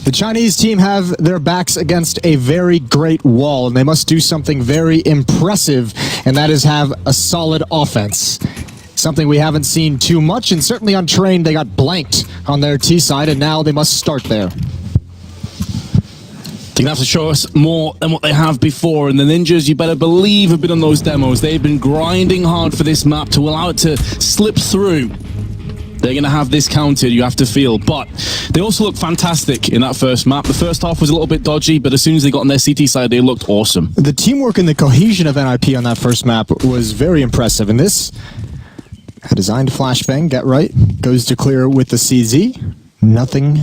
The Chinese team have their backs against a very great wall, and they must do something very impressive, and that is have a solid offense. Something we haven't seen too much, and certainly on Train, they got blanked on their T side, and now they must start there. They're going to have to show us more than what they have before, and the Ninjas, you better believe, have been on those demos. They've been grinding hard for this map to allow it to slip through. They're going to have this counted, you have to feel. But they also look fantastic in that first map. The first half was a little bit dodgy, but as soon as they got on their CT side, they looked awesome. The teamwork and the cohesion of NiP on that first map was very impressive. And this, a designed flashbang, get right, goes to clear with the CZ. Nothing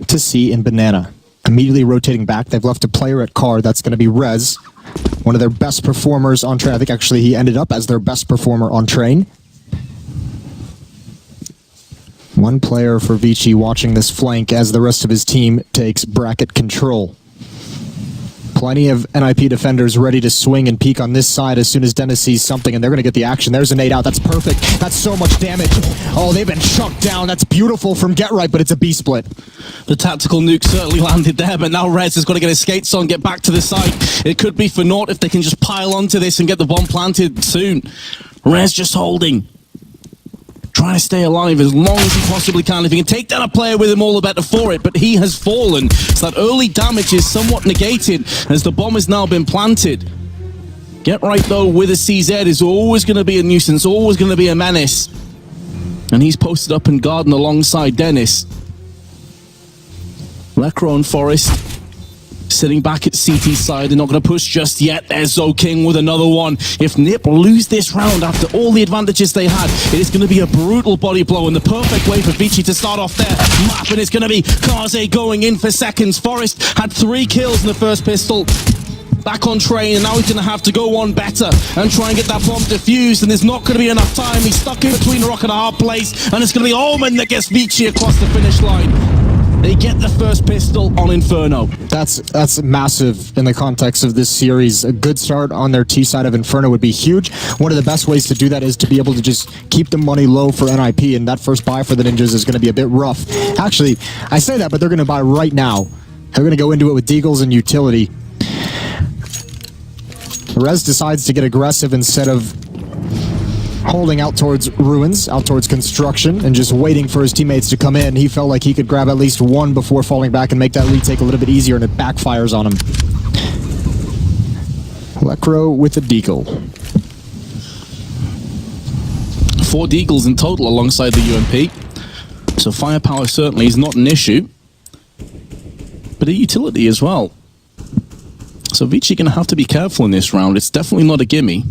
to see in Banana. Immediately rotating back, they've left a player at car. That's going to be Rez, one of their best performers on Train. I think actually he ended up as their best performer on Train. One player for ViCi watching this flank as the rest of his team takes bracket control. Plenty of NiP defenders ready to swing and peek on this side as soon as Dennis sees something, and they're going to get the action. There's a nade out. That's perfect. That's so much damage. Oh, they've been chucked down. That's beautiful from Get Right, but it's a B-split. The tactical nuke certainly landed there, but now Rez has got to get his skates on, get back to the site. It could be for naught if they can just pile onto this and get the bomb planted soon. Rez just holding. Trying to stay alive as long as he possibly can. If he can take down a player with him, all the better for it, but he has fallen. So that early damage is somewhat negated as the bomb has now been planted. Get Right, though, with a CZ is always going to be a nuisance, always going to be a menace. And he's posted up in garden alongside Dennis. Lecro and Forest sitting back at CT side. They're not going to push just yet. There's Zo King with another one. If NiP lose this round after all the advantages they had, it is going to be a brutal body blow and the perfect way for ViCi to start off their map. And it's going to be Kaze going in for seconds. Forest had 3 kills in the first pistol. Back on Train, and now he's going to have to go on better and try and get that bomb defused, and there's not going to be enough time. He's stuck in between a rock and a hard place, and it's going to be Omen that gets ViCi across the finish line. They get the first pistol on Inferno. That's massive in the context of this series. A good start on their T side of Inferno would be huge. One of the best ways to do that is to be able to just keep the money low for NiP, and that first buy for the Ninjas is going to be a bit rough. Actually, I say that, but they're going to buy right now. They're going to go into it with Deagles and utility. Rez decides to get aggressive instead of holding out towards ruins, out towards construction, and just waiting for his teammates to come in. He felt like he could grab at least one before falling back and make that retake a little bit easier, and it backfires on him. Lecro with a deagle. 4 deagles in total alongside the UMP. So firepower certainly is not an issue, but a utility as well. So ViCi going to have to be careful in this round. It's definitely not a gimme.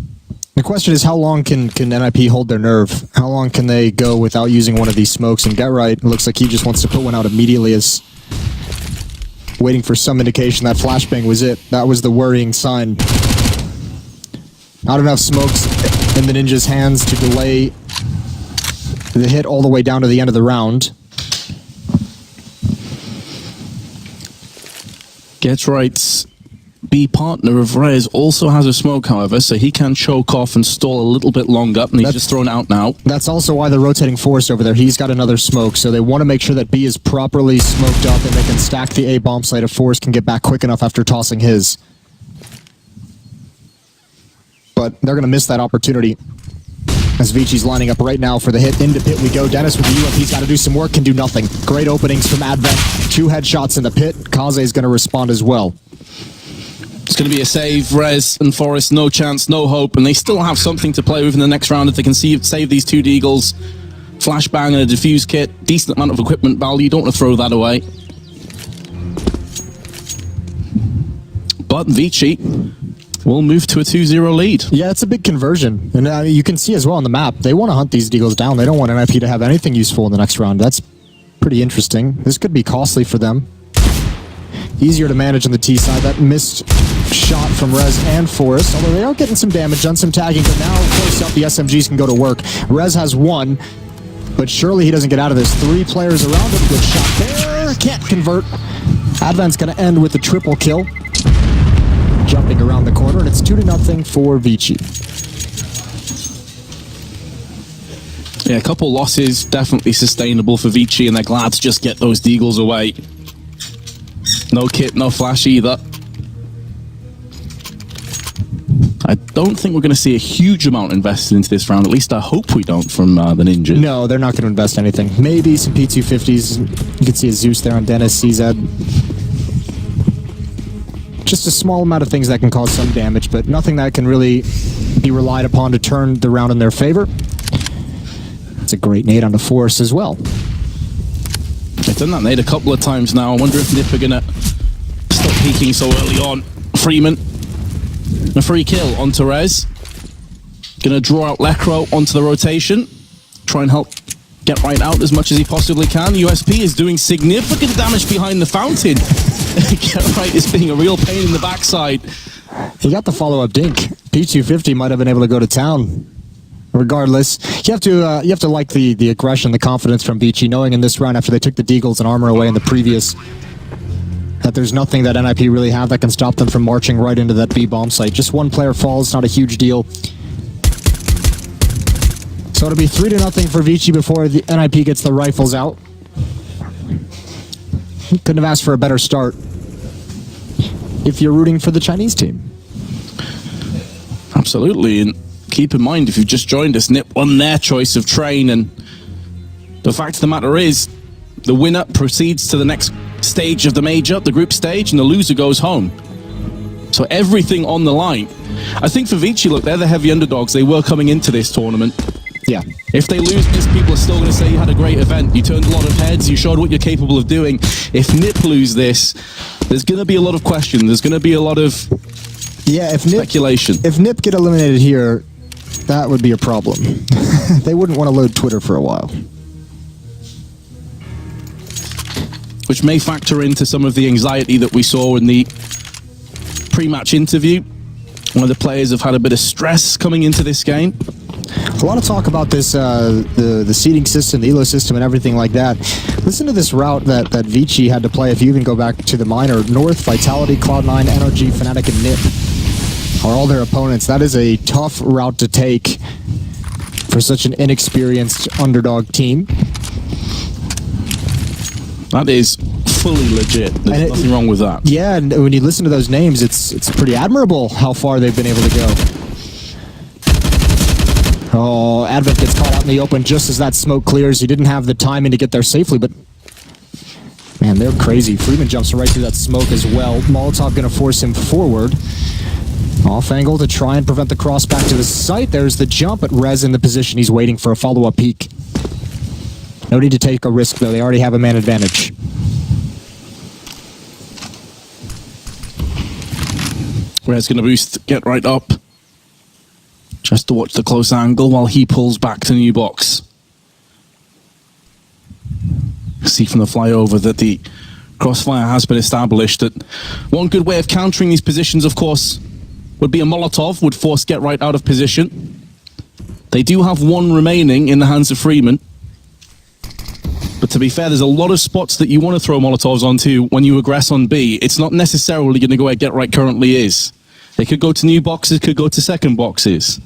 The question is, how long can NiP hold their nerve? How long can they go without using one of these smokes? And Get Right, it looks like he just wants to put one out immediately, as waiting for some indication that flashbang was it. That was the worrying sign. Not enough smokes in the Ninja's hands to delay the hit all the way down to the end of the round. Get Right's B partner of Rez also has a smoke, however, so he can choke off and stall a little bit longer, and he's just thrown out now. That's also why they're rotating Forest over there. He's got another smoke, so they want to make sure that B is properly smoked up and they can stack the A bomb site if Forest can get back quick enough after tossing his. But they're going to miss that opportunity as ViCi's lining up right now for the hit. Into pit we go. Dennis with the UMP, he's got to do some work, can do nothing. Great openings from Advent. 2 headshots in the pit. Kaze is going to respond as well. It's going to be a save. Rez and Forest, no chance, no hope, and they still have something to play with in the next round if they can save these 2 deagles. Flashbang and a defuse kit, decent amount of equipment value, don't want to throw that away. But ViCi will move to a 2-0 lead. Yeah, it's a big conversion, and you can see as well on the map, they want to hunt these deagles down. They don't want NiP to have anything useful in the next round. That's pretty interesting. This could be costly for them. Easier to manage on the T side. That missed shot from Rez and Forest, although they are getting some damage, done some tagging, but now close up, the SMGs can go to work. Rez has 1, but surely he doesn't get out of this. 3 players around him. Good shot there. Can't convert. Advent's going to end with a triple kill. Jumping around the corner, and it's 2-0 for ViCi. Yeah, a couple losses, definitely sustainable for ViCi, and they're glad to just get those deagles away. No kit, no flash either. I don't think we're going to see a huge amount invested into this round. At least I hope we don't from the Ninjas. No, they're not going to invest anything. Maybe some P250s. You can see a Zeus there on Dennis, CZ. Just a small amount of things that can cause some damage, but nothing that can really be relied upon to turn the round in their favor. It's a great nade on the Force as well. They've done that nade a couple of times now. I wonder if NiP are going to stop peeking so early on. Freeman. A free kill onto Rez. Gonna draw out Lekro onto the rotation. Try and help get right out as much as he possibly can. USP is doing significant damage behind the fountain. Get right is being a real pain in the backside. He got the follow-up dink. P250 might have been able to go to town. Regardless, you have to like the aggression, the confidence from ViCi, knowing in this round after they took the Deagles and armor away in the previous, that there's nothing that NiP really have that can stop them from marching right into that B bomb site. Just one player falls, not a huge deal. So it'll be 3-0 for ViCi before the NiP gets the rifles out. Couldn't have asked for a better start if you're rooting for the Chinese team. Absolutely, and keep in mind, if you've just joined us, NiP won their choice of train, and the fact of the matter is, the winner proceeds to the next stage of the major, the group stage, and the loser goes home. So everything on the line. I think for ViCi, look, they're the heavy underdogs. They were coming into this tournament. Yeah. If they lose this, people are still going to say you had a great event. You turned a lot of heads. You showed what you're capable of doing. If NiP lose this, there's going to be a lot of questions. There's going to be a lot of speculation. If NiP get eliminated here, that would be a problem. They wouldn't want to load Twitter for a while. Which may factor into some of the anxiety that we saw in the pre-match interview. One of the players have had a bit of stress coming into this game. A lot of talk about this, the seeding system, the ELO system, and everything like that. Listen to this route that ViCi had to play. If you even go back to the minor, North, Vitality, Cloud9, NRG, Fnatic, and NiP are all their opponents. That is a tough route to take for such an inexperienced underdog team. That is fully legit. There's nothing wrong with that. Yeah, and when you listen to those names, it's pretty admirable how far they've been able to go. Oh, Advent gets caught out in the open just as that smoke clears. He didn't have the timing to get there safely, but man, they're crazy. Freeman jumps right through that smoke as well. Molotov gonna force him forward. Off angle to try and prevent the cross back to the site. There's the jump, but Rez in the position. He's waiting for a follow-up peek. No need to take a risk, though. They already have a man advantage. Rez going to boost, get right up. Just to watch the close angle while he pulls back to new box. See from the flyover that the crossfire has been established. That one good way of countering these positions, of course, would be a Molotov, would force get right out of position. They do have one remaining in the hands of Freeman. But to be fair, there's a lot of spots that you want to throw Molotovs onto when you aggress on B. It's not necessarily going to go where Get Right currently is. They could go to new boxes, could go to second boxes.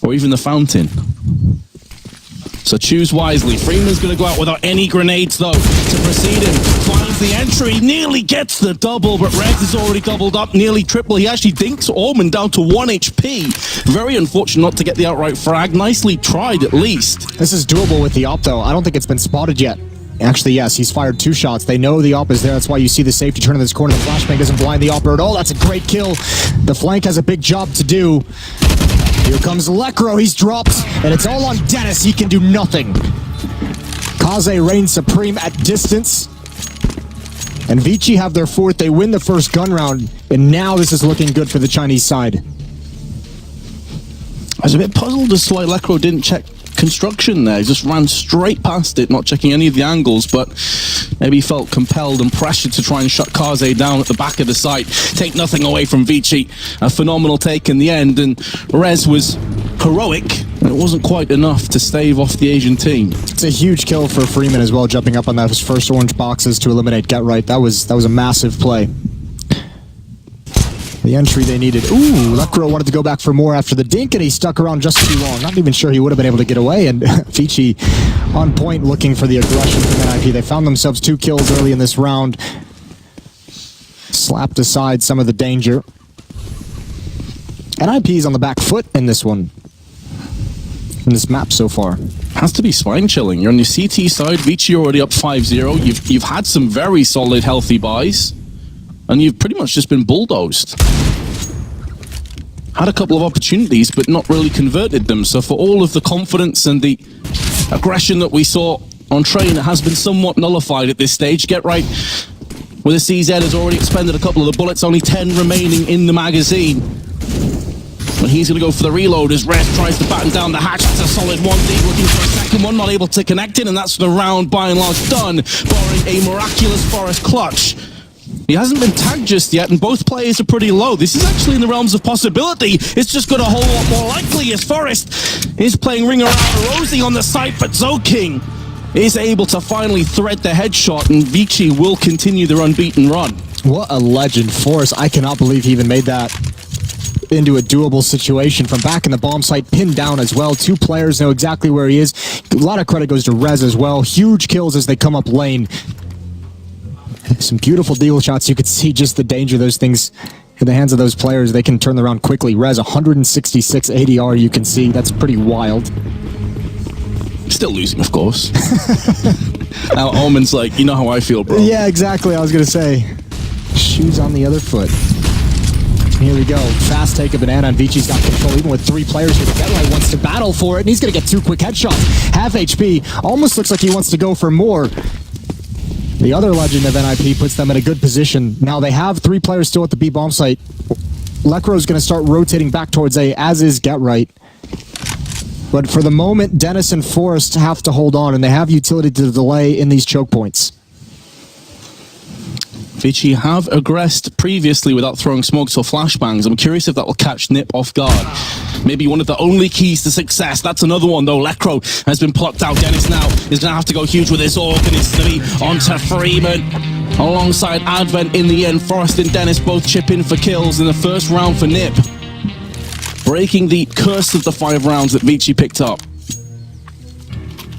Or even the fountain. So choose wisely. Freeman's going to go out without any grenades, though, to precede him. Finds the entry, nearly gets the double, but Rez is already doubled up, nearly triple. He actually dinks Orman down to 1 HP. Very unfortunate not to get the outright frag. Nicely tried, at least. This is doable with the op, though. I don't think it's been spotted yet. Actually, yes, he's fired 2 shots. They know the op is there. That's why you see the safety turn in this corner. The flashbang doesn't blind the opper at all. That's a great kill. The flank has a big job to do. Here comes Lekro, he's dropped, and it's all on Dennis, he can do nothing. Kaze reigns supreme at distance. And ViCi have their 4th, they win the first gun round, and now this is looking good for the Chinese side. I was a bit puzzled as to why Lekro didn't check construction there. He just ran straight past it, not checking any of the angles, but maybe he felt compelled and pressured to try and shut Kaze down at the back of the site. Take nothing away from ViCi. A phenomenal take in the end, and Rez was heroic, and it wasn't quite enough to stave off the Asian team. It's a huge kill for Freeman as well, jumping up on those first orange boxes to eliminate Get Right. That was a massive play. The entry they needed. Ooh, Lekro wanted to go back for more after the dink, and he stuck around just too long. Not even sure he would have been able to get away, and ViCi on point looking for the aggression from NiP. They found themselves 2 kills early in this round. slapped aside some of the danger. NiP's on the back foot in this one. In this map so far. Has to be spine chilling. You're on your CT side, ViCi already up 5-0. You've had some very solid, healthy buys, and you've pretty much just been bulldozed. Had a couple of opportunities, but not really converted them. So for all of the confidence and the aggression that we saw on Train, it has been somewhat nullified at this stage. Get right, with a CZ has already expended a couple of the bullets, only 10 remaining in the magazine. But he's going to go for the reload as Rez tries to batten down the hatch. That's a solid 1D, looking for a second one, not able to connect it, and that's the round by and large done, barring a miraculous Forest clutch. He hasn't been tagged just yet, and both players are pretty low. This is actually in the realms of possibility. It's just got a whole lot more likely as Forest is playing ring around Rosie on the site, but ZoKing is able to finally thread the headshot, and ViCi will continue their unbeaten run. What a legend. Forest, I cannot believe he even made that into a doable situation from back in the bomb site, pinned down as well. Two players know exactly where he is. A lot of credit goes to Rez as well. Huge kills as they come up lane. Some beautiful deagle shots. You could see just the danger of those things in the hands of those players. They can turn around quickly. Rez, 166 ADR, you can see. That's pretty wild. Still losing, of course. Now Omen's like, you know how I feel, bro. Yeah, exactly. I was going to say. Shoes on the other foot. Here we go. Fast take a banana, and ViCi's got control even with 3 players here. Katowice wants to battle for it, and he's going to get 2 quick headshots. Half HP. Almost looks like he wants to go for more. The other legend of NiP puts them in a good position. Now they have 3 players still at the B bomb site. Lekro's going to start rotating back towards A, as is Get Right. But for the moment, Dennis and Forest have to hold on, and they have utility to delay in these choke points. ViCi have aggressed previously without throwing smokes or flashbangs. I'm curious if that will catch NiP off guard. Maybe one of the only keys to success. That's another one, though. Lekro has been plucked out. Dennis now is going to have to go huge with his AWP, and it's going to be onto Freeman alongside Advent in the end. Forest and Dennis both chip in for kills in the first round for NiP, breaking the curse of the 5 rounds that ViCi picked up.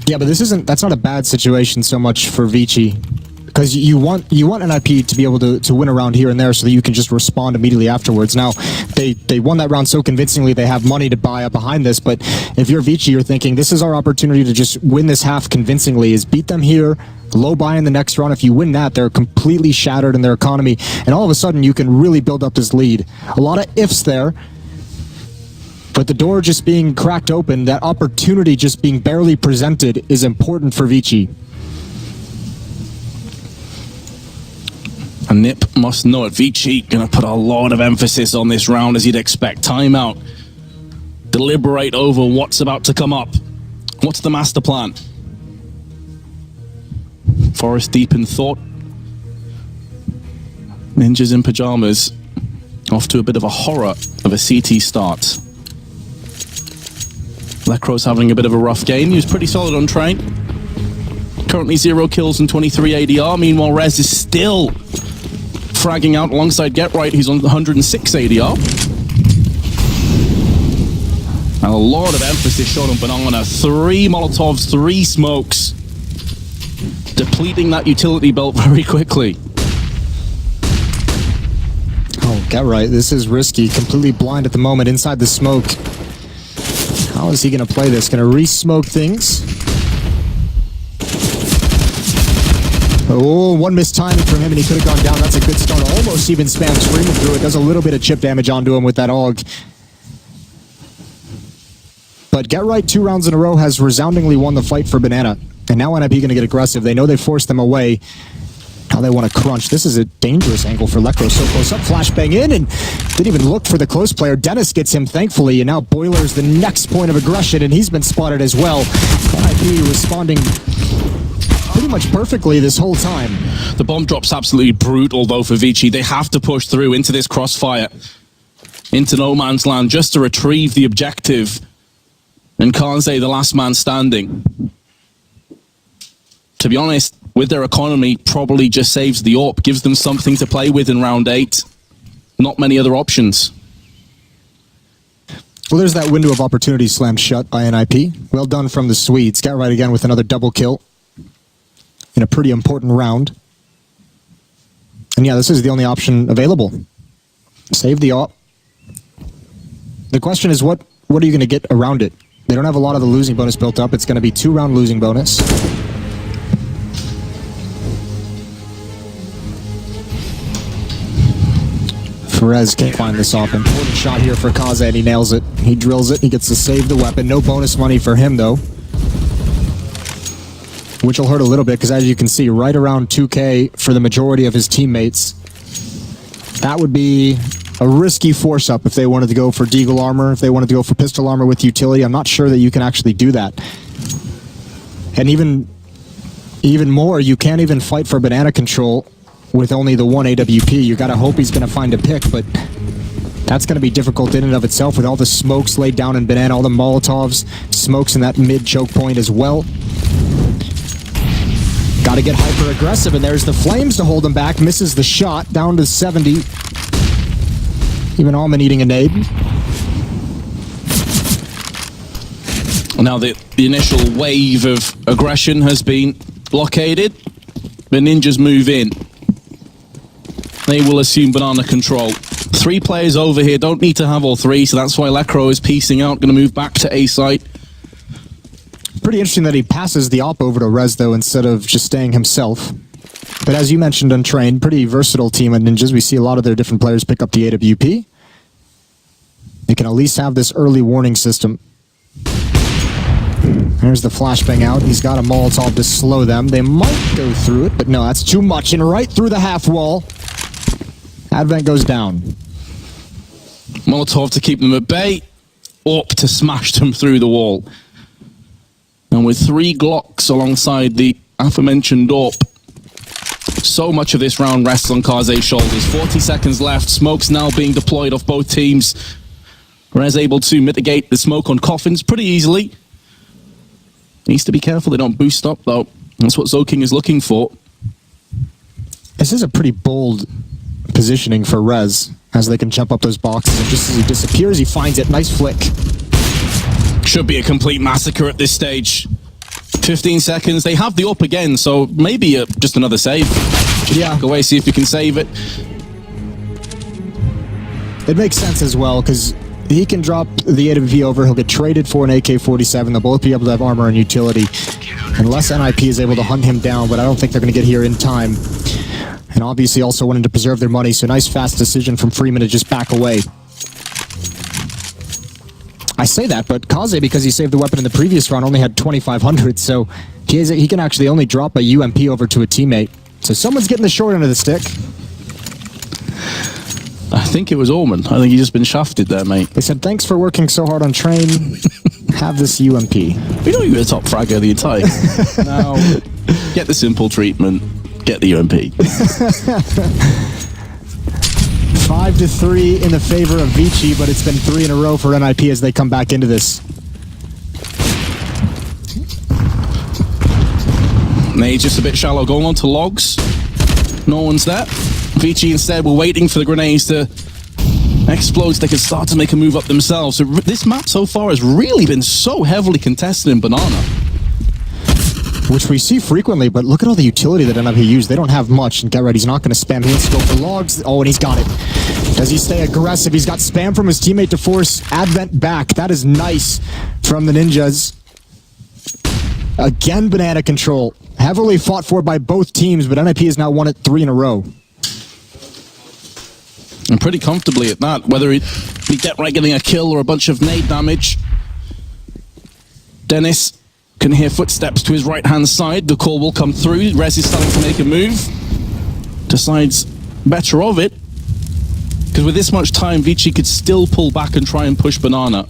Yeah, but that's not a bad situation so much for ViCi. Because you want NiP to be able to win a round here and there so that you can just respond immediately afterwards. Now, they won that round so convincingly, they have money to buy up behind this, but if you're ViCi, you're thinking, this is our opportunity to just win this half convincingly, is beat them here, low buy in the next round. If you win that, they're completely shattered in their economy, and all of a sudden you can really build up this lead. A lot of ifs there, but the door just being cracked open, that opportunity just being barely presented is important for ViCi. And NiP must know it. ViCi going to put a lot of emphasis on this round, as you'd expect. Timeout. Deliberate over what's about to come up. What's the master plan? Forest deep in thought. Ninjas in pajamas. Off to a bit of a horror of a CT start. Lekro's having a bit of a rough game. He was pretty solid on Train. Currently 0 kills and 23 ADR. Meanwhile, Rez is still fragging out alongside Get Right. He's on 106 ADR. And a lot of emphasis shot on Banana. 3 Molotovs, 3 smokes. Depleting that utility belt very quickly. Oh, Get Right. This is risky. Completely blind at the moment inside the smoke. How is he going to play this? Going to re-smoke things? Oh, one missed timing from him, and he could have gone down. That's a good start. Almost even spams Freeman through it. Does a little bit of chip damage onto him with that AUG. But Get Right 2 rounds in a row has resoundingly won the fight for Banana. And now NiP going to get aggressive. They know they forced them away. Now they want to crunch. This is a dangerous angle for Lekro. So close up, flashbang in, and didn't even look for the close player. Dennis gets him, thankfully, and now Boiler's the next point of aggression, and he's been spotted as well. NiP responding pretty much perfectly this whole time. The bomb drop's absolutely brutal, though, for ViCi. They have to push through into this crossfire, into no man's land, just to retrieve the objective. And Kanze, the last man standing. To be honest, with their economy, probably just saves the AWP, gives them something to play with in round 8. Not many other options. Well, there's that window of opportunity slammed shut by NiP. Well done from the Swedes. Get Right again with another double kill in a pretty important round. And yeah, this is the only option available. Save the op. The question is, what are you going to get around it? They don't have a lot of the losing bonus built up. It's going to be 2-round losing bonus. Perez can't find this off. Important shot here for Kaze, and he nails it. He drills it. He gets to save the weapon. No bonus money for him, though. Which will hurt a little bit, because as you can see, right around 2K for the majority of his teammates. That would be a risky force-up if they wanted to go for Deagle armor, if they wanted to go for pistol armor with utility. I'm not sure that you can actually do that. And even more, you can't even fight for banana control with only the one AWP. You gotta hope he's gonna find a pick, but that's gonna be difficult in and of itself with all the smokes laid down in banana, all the Molotovs, smokes in that mid choke point as well. Gotta get hyper aggressive, and there's the flames to hold him back. Misses the shot, down to 70. Even Alman eating a nade. Now the initial wave of aggression has been blockaded. The ninjas move in. They will assume banana control. 3 players over here, don't need to have all 3, so that's why Lekro is piecing out, going to move back to A site. Pretty interesting that he passes the op over to Rez, though, instead of just staying himself. But as you mentioned, Untrained, pretty versatile team at Ninjas. We see a lot of their different players pick up the AWP. They can at least have this early warning system. There's the flashbang out. He's got a Molotov to slow them. They might go through it, but no, that's too much. And right through the half wall. Advent goes down. Molotov to keep them at bay. Up to smash them through the wall. And with 3 Glocks alongside the aforementioned AWP, so much of this round rests on Kaze's shoulders. 40 seconds left. Smoke's now being deployed off both teams. Rez able to mitigate the smoke on coffins pretty easily. Needs to be careful they don't boost up, though. That's what Zoking is looking for. This is a pretty bold positioning for Rez, as they can jump up those boxes, and just as he disappears, he finds it. Nice flick. Should be a complete massacre at this stage. 15 seconds. They have the up again, so maybe just another save. Just back away, see if you can save it. It makes sense as well, because he can drop the AWP over, he'll get traded for an AK-47, they'll both be able to have armor and utility, unless NiP is able to hunt him down, but I don't think they're going to get here in time. And obviously also wanting to preserve their money, so nice fast decision from Freeman to just back away. I say that, but Kaze, because he saved the weapon in the previous round, only had 2,500, so he can actually only drop a UMP over to a teammate. So someone's getting the short end of the stick. I think it was Orman. I think he's just been shafted there, mate. They said, thanks for working so hard on train. Have this UMP. We know you were the top fragger of the entire. Now, get the simple treatment. Get the UMP. 5-3 in the favor of ViCi, but it's been 3 in a row for NiP as they come back into this. Nade just a bit shallow, going on to logs. No one's there. ViCi instead were waiting for the grenades to explode so they could start to make a move up themselves. So this map so far has really been so heavily contested in Banana. Which we see frequently, but look at all the utility that NiP used. They don't have much, and get ready, he's not going to spam. He wants to go for logs. Oh, and he's got it. Does he stay aggressive? He's got spam from his teammate to force Advent back. That is nice from the Ninjas. Again, banana control. Heavily fought for by both teams, but NiP has now won it 3 in a row. And pretty comfortably at that, whether he get right getting a kill or a bunch of nade damage. Dennis can hear footsteps to his right-hand side. The call will come through. Rez is starting to make a move. Decides better of it. Because with this much time, ViCi could still pull back and try and push Banana.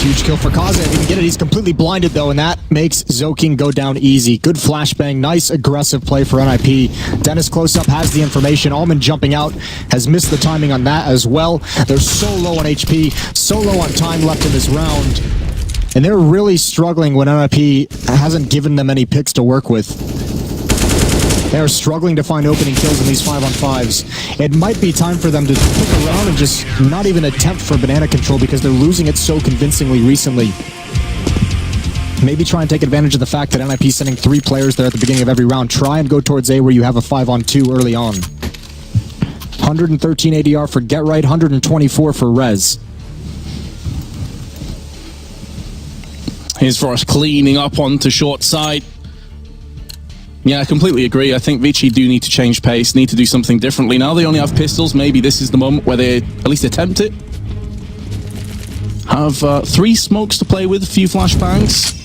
Huge kill for Kaze. If he can get it, he's completely blinded, though, and that makes Zoking go down easy. Good flashbang. Nice, aggressive play for NiP. Dennis close-up has the information. Alman jumping out has missed the timing on that as well. They're so low on HP, so low on time left in this round. And they're really struggling when NiP hasn't given them any picks to work with. They're struggling to find opening kills in these 5-on-5s. It might be time for them to pick around and just not even attempt for banana control because they're losing it so convincingly recently. Maybe try and take advantage of the fact that NiP is sending 3 players there at the beginning of every round. Try and go towards A where you have a 5-on-2 early on. 113 ADR for Get Right, 124 for Rez. Here's Forrest cleaning up onto short side. Yeah, I completely agree. I think ViCi do need to change pace, need to do something differently. Now they only have pistols. Maybe this is the moment where they at least attempt it. Have 3 smokes to play with, a few flashbangs.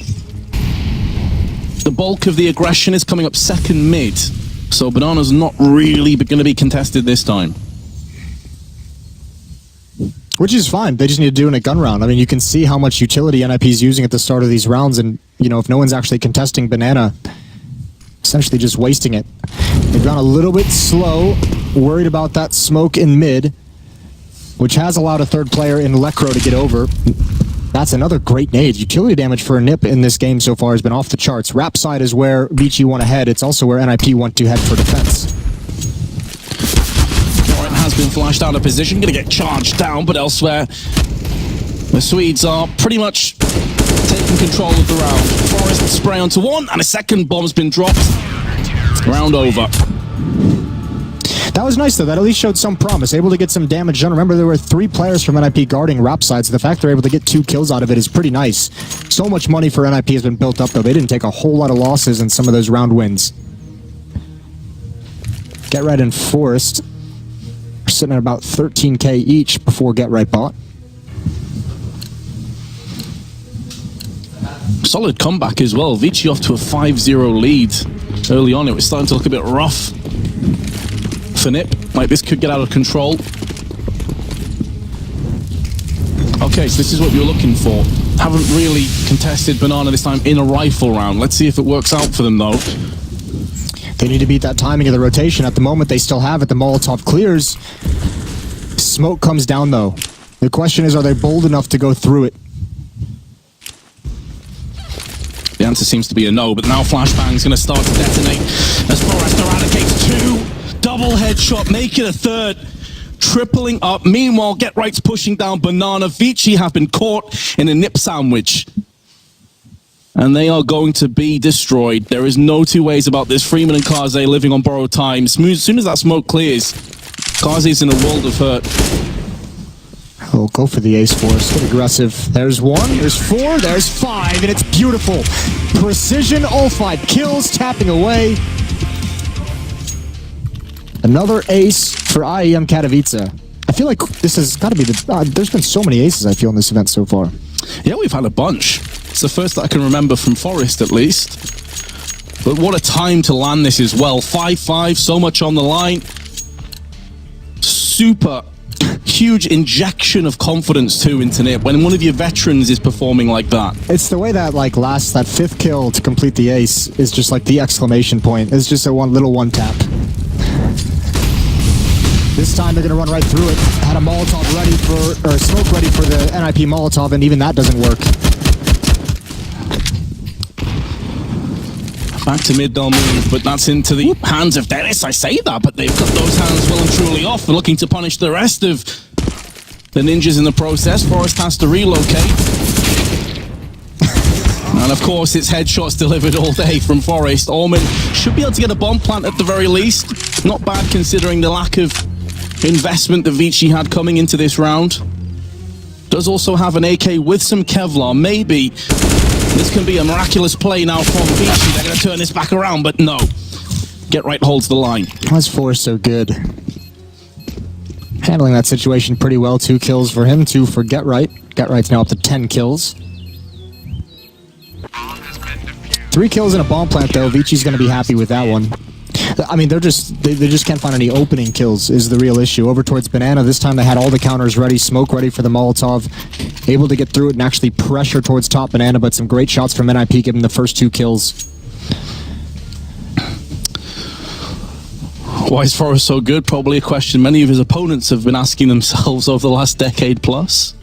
The bulk of the aggression is coming up second mid. So Banana's not really going to be contested this time. Which is fine. They just need to do in a gun round. I mean, you can see how much utility NiP is using at the start of these rounds, and, you know, if no one's actually contesting Banana, essentially just wasting it. They've gone a little bit slow, worried about that smoke in mid, which has allowed a third player in Lekro to get over. That's another great nade. Utility damage for a NiP in this game so far has been off the charts. Rap side is where ViCi want to head. It's also where NiP want to head for defense. Has been flashed out of position, gonna get charged down, but elsewhere the Swedes are pretty much taking control of the round. Forrest spray onto one, and a second bomb's been dropped. Round over. That was nice though, that at least showed some promise, able to get some damage done. Remember, there were 3 players from NiP guarding Rap side, so the fact they're able to get 2 kills out of it is pretty nice. So much money for NiP has been built up though. They didn't take a whole lot of losses in some of those round wins. Get Right and Forrest are sitting at about 13k each before Get Right bought. Solid comeback as well. ViCi off to a 5-0 lead. Early on, it was starting to look a bit rough for NiP. Like, this could get out of control. Okay, so this is what we were looking for. Haven't really contested Banana this time in a rifle round. Let's see if it works out for them, though. They need to beat that timing of the rotation. At the moment, they still have it. The Molotov clears. Smoke comes down, though. The question is, are they bold enough to go through it? The answer seems to be a no, but now Flashbang's going to start to detonate as Forrest eradicates 2. Double headshot, make it a third. Tripling up. Meanwhile, Get Right's pushing down Banana. ViCi have been caught in a NiP sandwich. And they are going to be destroyed. There is no 2 ways about this. Freeman and Kaze living on borrowed time. As soon as that smoke clears, Kaze's in a world of hurt. Oh, go for the ace force. Get aggressive. There's 1, there's 4, there's 5, and it's beautiful. Precision, all 5 kills, tapping away. Another ace for IEM Katowice. I feel like this has got to be the... there's been so many aces, I feel, in this event so far. Yeah, we've had a bunch. It's the first that I can remember from Forrest, at least. But what a time to land this as well. 5-5, so much on the line. Super huge injection of confidence, too, into NiP when one of your veterans is performing like that. It's the way that, like, that 5th kill to complete the ace is just, like, the exclamation point. It's just a little one tap. This time they're going to run right through it. Had a Molotov ready for, or smoke ready for the NiP Molotov, and even that doesn't work. Back to mid they'll move, but that's into the hands of Dennis. I say that, but they've got those hands well and truly off. They're looking to punish the rest of the ninjas in the process. Forrest has to relocate. And of course, it's headshots delivered all day from Forrest. Orman should be able to get a bomb plant at the very least. Not bad considering the lack of investment that ViCi had coming into this round. Does also have an AK with some Kevlar. Maybe this can be a miraculous play now from ViCi. They're going to turn this back around, but no. Get Right holds the line. How's Forrest so good? Handling that situation pretty well. 2 kills for him, 2 for Get Right. Get Right's now up to 10 kills. 3 kills in a bomb plant, though. ViCi's going to be happy with that one. I mean, they just can't find any opening kills is the real issue. Over towards Banana, this time they had all the counters ready, smoke ready for the Molotov, able to get through it and actually pressure towards top Banana, but some great shots from NiP giving the first 2 kills. Why is Forrest so good? Probably a question many of his opponents have been asking themselves over the last decade plus,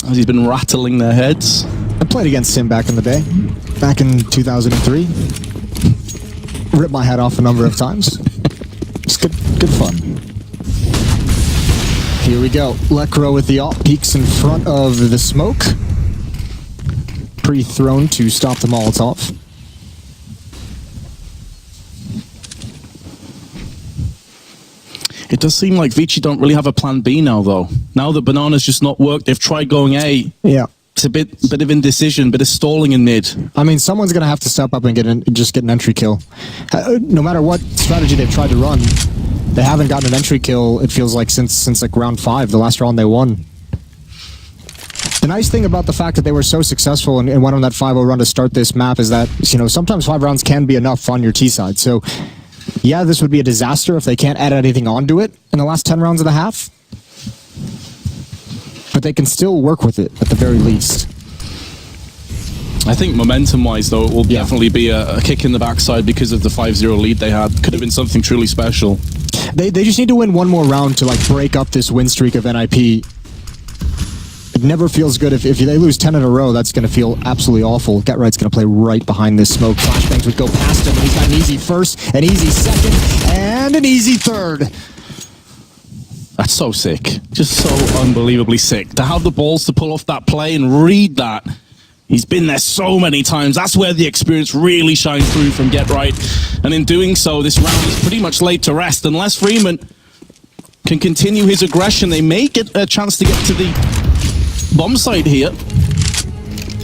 as he's been rattling their heads. I played against him back in the day, back in 2003. Ripped my head off a number of times. It's good fun. Here we go. Lekro with the op peeks in front of the smoke. Pre-thrown to stop the Molotov. It does seem like ViCi don't really have a plan B now, though. Now that Banana's just not worked, they've tried going A. Yeah. It's a bit of indecision, bit of stalling in mid. I mean, someone's going to have to step up and just get an entry kill. No matter what strategy they've tried to run, they haven't gotten an entry kill, it feels like, since like round 5, the last round they won. The nice thing about the fact that they were so successful and went on that 5-0 run to start this map is that, you know, sometimes 5 rounds can be enough on your T side. So, yeah, this would be a disaster if they can't add anything onto it in the last 10 rounds of the half. But they can still work with it, at the very least. I think momentum-wise, though, it will definitely be a kick in the backside because of the 5-0 lead they had. Could have been something truly special. They just need to win one more round to, like, break up this win streak of NiP. It never feels good. If they lose 10 in a row, that's going to feel absolutely awful. GetRight's going to play right behind this smoke. Flashbangs would go past him, and he's got an easy first, an easy second, and an easy third. That's so sick. Just so unbelievably sick. To have the balls to pull off that play and read that. He's been there so many times. That's where the experience really shines through from GetRight. And in doing so, this round is pretty much laid to rest. Unless Freeman can continue his aggression, they may get a chance to get to the bomb site here.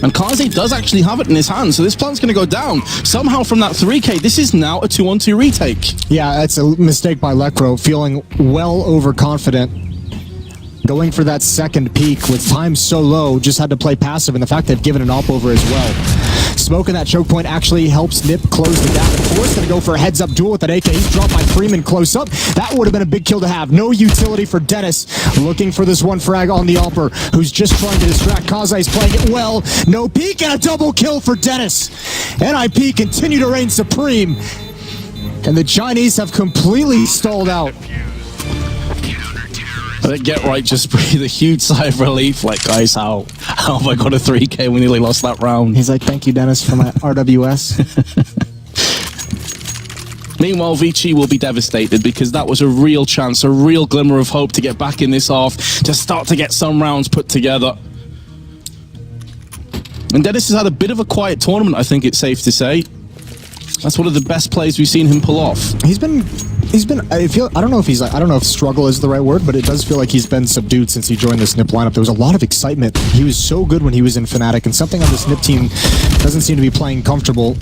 And Kaze does actually have it in his hand, so this plan's going to go down. Somehow from that 3K, this is now a 2-on-2 retake. Yeah, that's a mistake by Lekro, feeling well overconfident. Going for that second peak with time so low, just had to play passive, and the fact they've given an op over as well. Smoke in that choke point actually helps NiP close the gap, and Force gonna go for a heads-up duel with that AK. He's dropped by Freeman close up. That would have been a big kill to have. No utility for Dennis, looking for this one frag on the Alper, who's just trying to distract. Kaze's playing it well. No peek, and a double kill for Dennis. NiP continue to reign supreme, and the Chinese have completely stalled out. I think GetRight just breathed a huge sigh of relief, like, guys, how have I got a 3K? We nearly lost that round. He's like, thank you, Dennis, for my RWS. Meanwhile, ViCi will be devastated because that was a real chance, a real glimmer of hope to get back in this half, to start to get some rounds put together. And Dennis has had a bit of a quiet tournament, I think it's safe to say. That's one of the best plays we've seen him pull off. He's been I don't know if struggle is the right word, but it does feel like he's been subdued since he joined this NiP lineup. There was a lot of excitement. He was so good when he was in Fnatic, and something on this NiP team doesn't seem to be playing comfortable.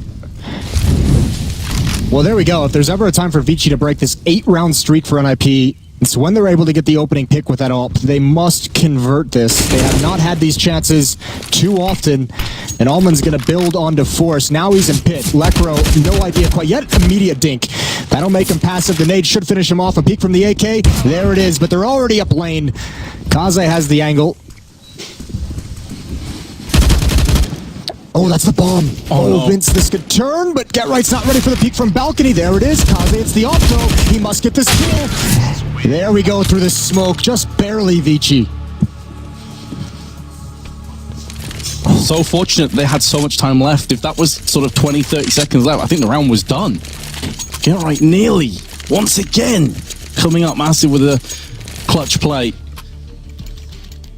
Well, there we go. If there's ever a time for ViCi to break this 8-round streak for NiP, it's when they're able to get the opening pick with that AWP. They must convert this. They have not had these chances too often, and Almond's going to build onto Force. Now he's in pit. Lekro, no idea quite yet. Immediate dink. That'll make him passive. The nade should finish him off. A peek from the AK. There it is, but they're already up lane. Kaze has the angle. Oh, that's the bomb. Oh, no. Vince, this could turn, but GetRight's not ready for the peek from balcony. There it is. Kaze, it's the off though. He must get this kill. There we go through the smoke. Just barely, ViCi. So fortunate they had so much time left. If that was sort of 20, 30 seconds left, I think the round was done. GetRight nearly, once again, coming up massive with a clutch play.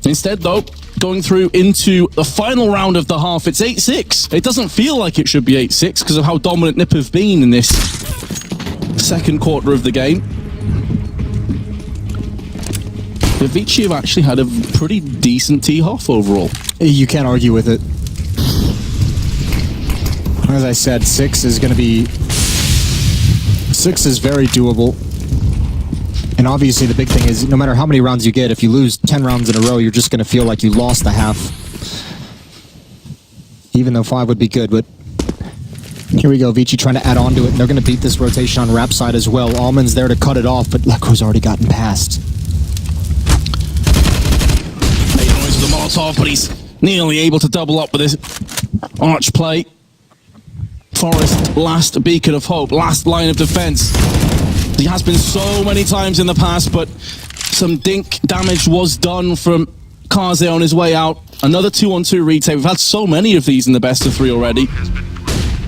Instead, though, going through into the final round of the half, it's 8-6. It doesn't feel like it should be 8-6 because of how dominant NiP have been in this second quarter of the game. But ViCi have actually had a pretty decent tee-off overall. You can't argue with it. As I said, 6 is going to be... 6 is very doable. And obviously the big thing is, no matter how many rounds you get, if you lose 10 rounds in a row, you're just going to feel like you lost the half. Even though 5 would be good, but... Here we go, ViCi trying to add on to it, and they're going to beat this rotation on Rap side as well. Almond's there to cut it off, but Lekro's already gotten past. Made noise with the Molotov, but he's nearly able to double up with his arch play. Forest, last beacon of hope, last line of defense. He has been so many times in the past, but some dink damage was done from Kaze on his way out. Another 2-on-2 retake. We've had so many of these in the best of 3 already.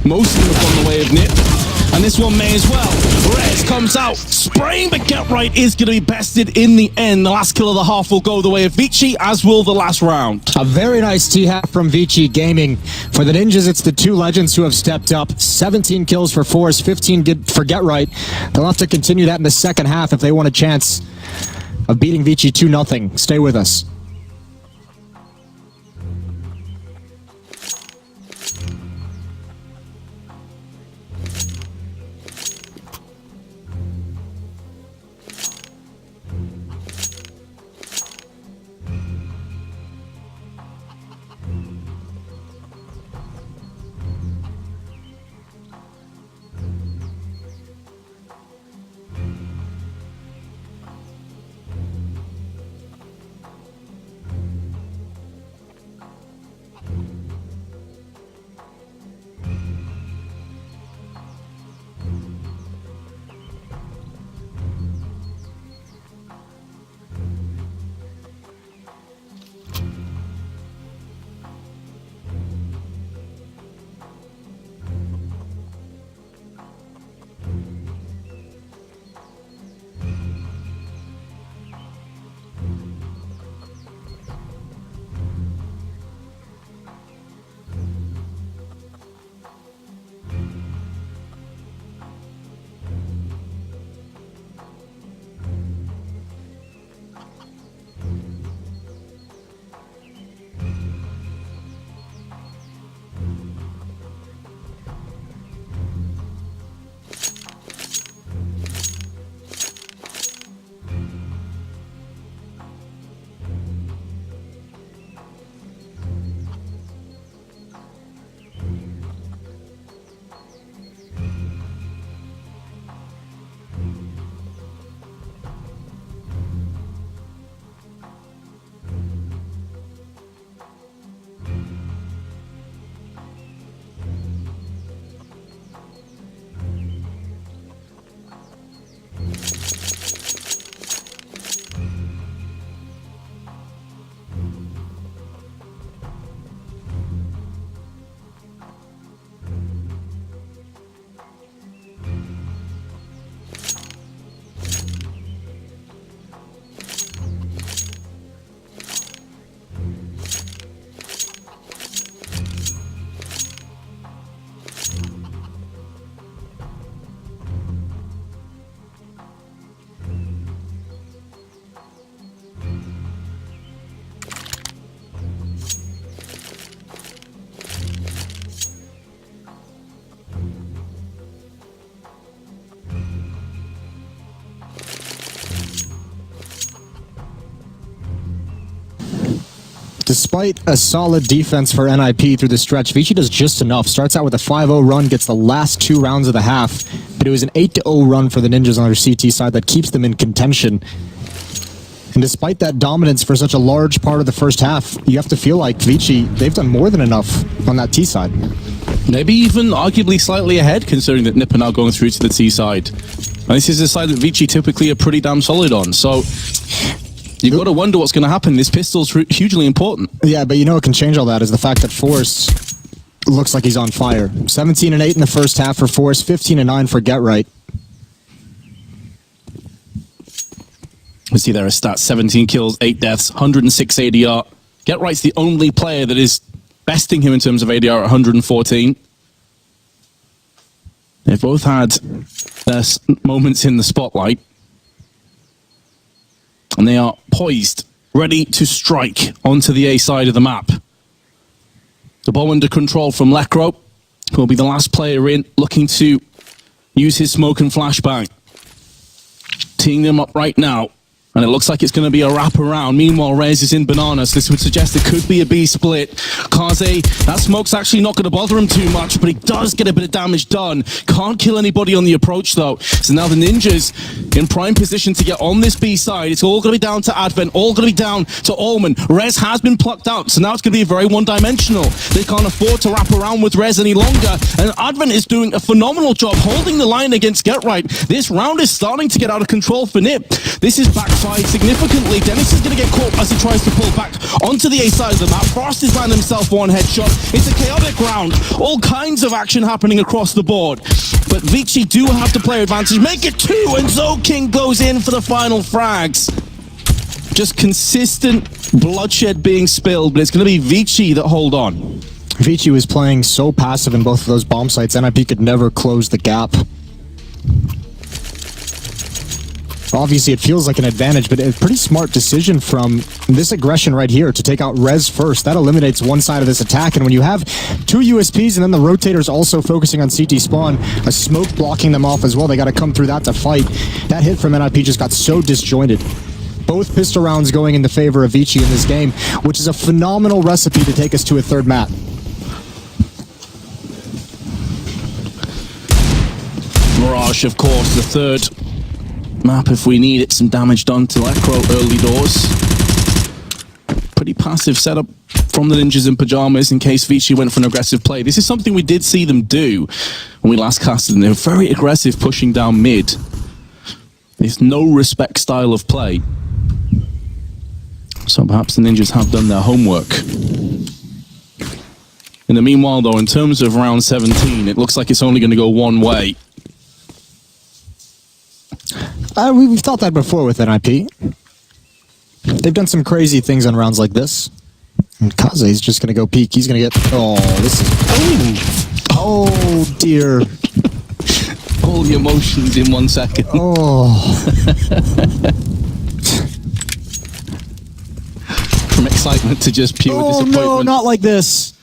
Most of them have gone the way of NiP. And this this one may as well. Rez comes out, spraying, but Get Right is going to be bested in the end. The last kill of the half will go the way of ViCi, as will the last round. A very nice T-half from ViCi Gaming. For the Ninjas, it's the two legends who have stepped up. 17 kills for Force, 15 for Get Right. They'll have to continue that in the second half if they want a chance of beating ViCi 2-0. Stay with us. Despite a solid defense for NiP through the stretch, ViCi does just enough. Starts out with a 5-0 run, gets the last 2 rounds of the half, but it was an 8-0 run for the Ninjas on their CT side that keeps them in contention. And despite that dominance for such a large part of the first half, you have to feel like ViCi, they've done more than enough on that T side. Maybe even arguably slightly ahead, considering that NiP are now going through to the T side. And this is a side that ViCi typically are pretty damn solid on, so you've got to wonder what's going to happen. This pistol's hugely important. Yeah, but you know what can change all that is the fact that Force looks like he's on fire. 17 and 8 in the first half for Force, 15 and 9 for Get Right. We see there a stat: 17 kills, 8 deaths, 106 ADR. Get Right's the only player that is besting him in terms of ADR at 114. They've both had their moments in the spotlight, and they are poised, ready to strike onto the A side of the map. The ball under control from Lekro, who will be the last player in, looking to use his smoke and flashbang. Teeing them up right now, and it looks like it's going to be a wrap around. Meanwhile, Rez is in bananas. This would suggest it could be a B split. Kaze, that smoke's actually not going to bother him too much, but he does get a bit of damage done. Can't kill anybody on the approach, though. So now the Ninjas in prime position to get on this B side. It's all going to be down to Advent, all going to be down to Allman. Rez has been plucked out, so now it's going to be very one-dimensional. They can't afford to wrap around with Rez any longer, and Advent is doing a phenomenal job holding the line against Get Right. This round is starting to get out of control for NiP. This is backfiring side significantly. Dennis is going to get caught as he tries to pull back onto the A side of the map. Frost has landed himself one headshot. It's a chaotic round. All kinds of action happening across the board. But ViCi do have the player advantage. Make it 2, and ZoKing goes in for the final frags. Just consistent bloodshed being spilled, but it's going to be ViCi that hold on. ViCi was playing so passive in both of those bomb sites, NiP could never close the gap. Obviously, it feels like an advantage, but a pretty smart decision from this aggression right here to take out Rez first. That eliminates one side of this attack, and when you have 2 USPs and then the rotators also focusing on CT spawn, a smoke blocking them off as well, they got to come through that to fight. That hit from NiP just got so disjointed. Both pistol rounds going in the favor of ViCi in this game, which is a phenomenal recipe to take us to a third map. Mirage, of course, the third map if we need it. Some damage done to Electro early doors. Pretty passive setup from the Ninjas in Pajamas in case ViCi went for an aggressive play. This is something we did see them do when we last casted them. They were very aggressive pushing down mid. There's no respect style of play. So perhaps the Ninjas have done their homework. In the meanwhile, though, in terms of round 17, it looks like it's only going to go one way. We've thought that before with NiP. They've done some crazy things on rounds like this. And Kaze's just going to go peek. He's going to get... Oh, this is... Oh, dear. All the emotions in 1 second. Oh. From excitement to just pure disappointment. No, not like this.